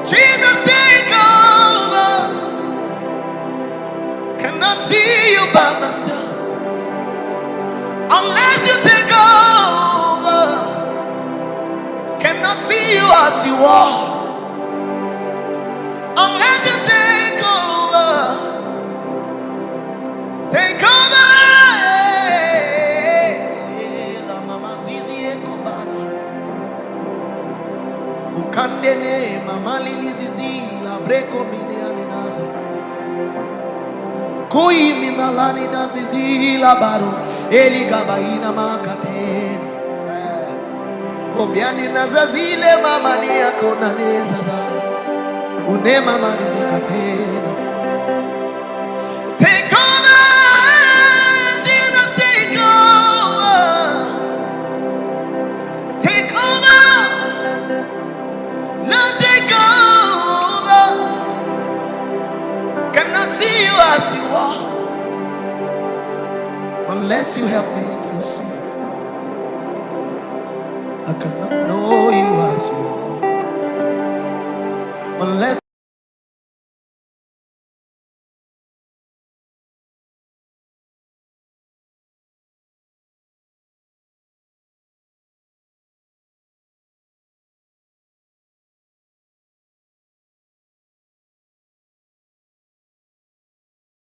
Jesus, take over. Cannot see you by myself. Unless you take over. Cannot see you as you are. Unless you take over. Take over. La mama zizi ekobara. Ukandene mama lilizizi la breko mine alinaza. Kui mimalani na zizi la baro. Eli gabaina makateni. Obiani na zazile mama ni yako na nezaza. Une mama ni kateni. Take over, Jesus, take over. Take over, Lord, take over. Cannot see you as you are, unless you help me to see. I cannot know you as you are, unless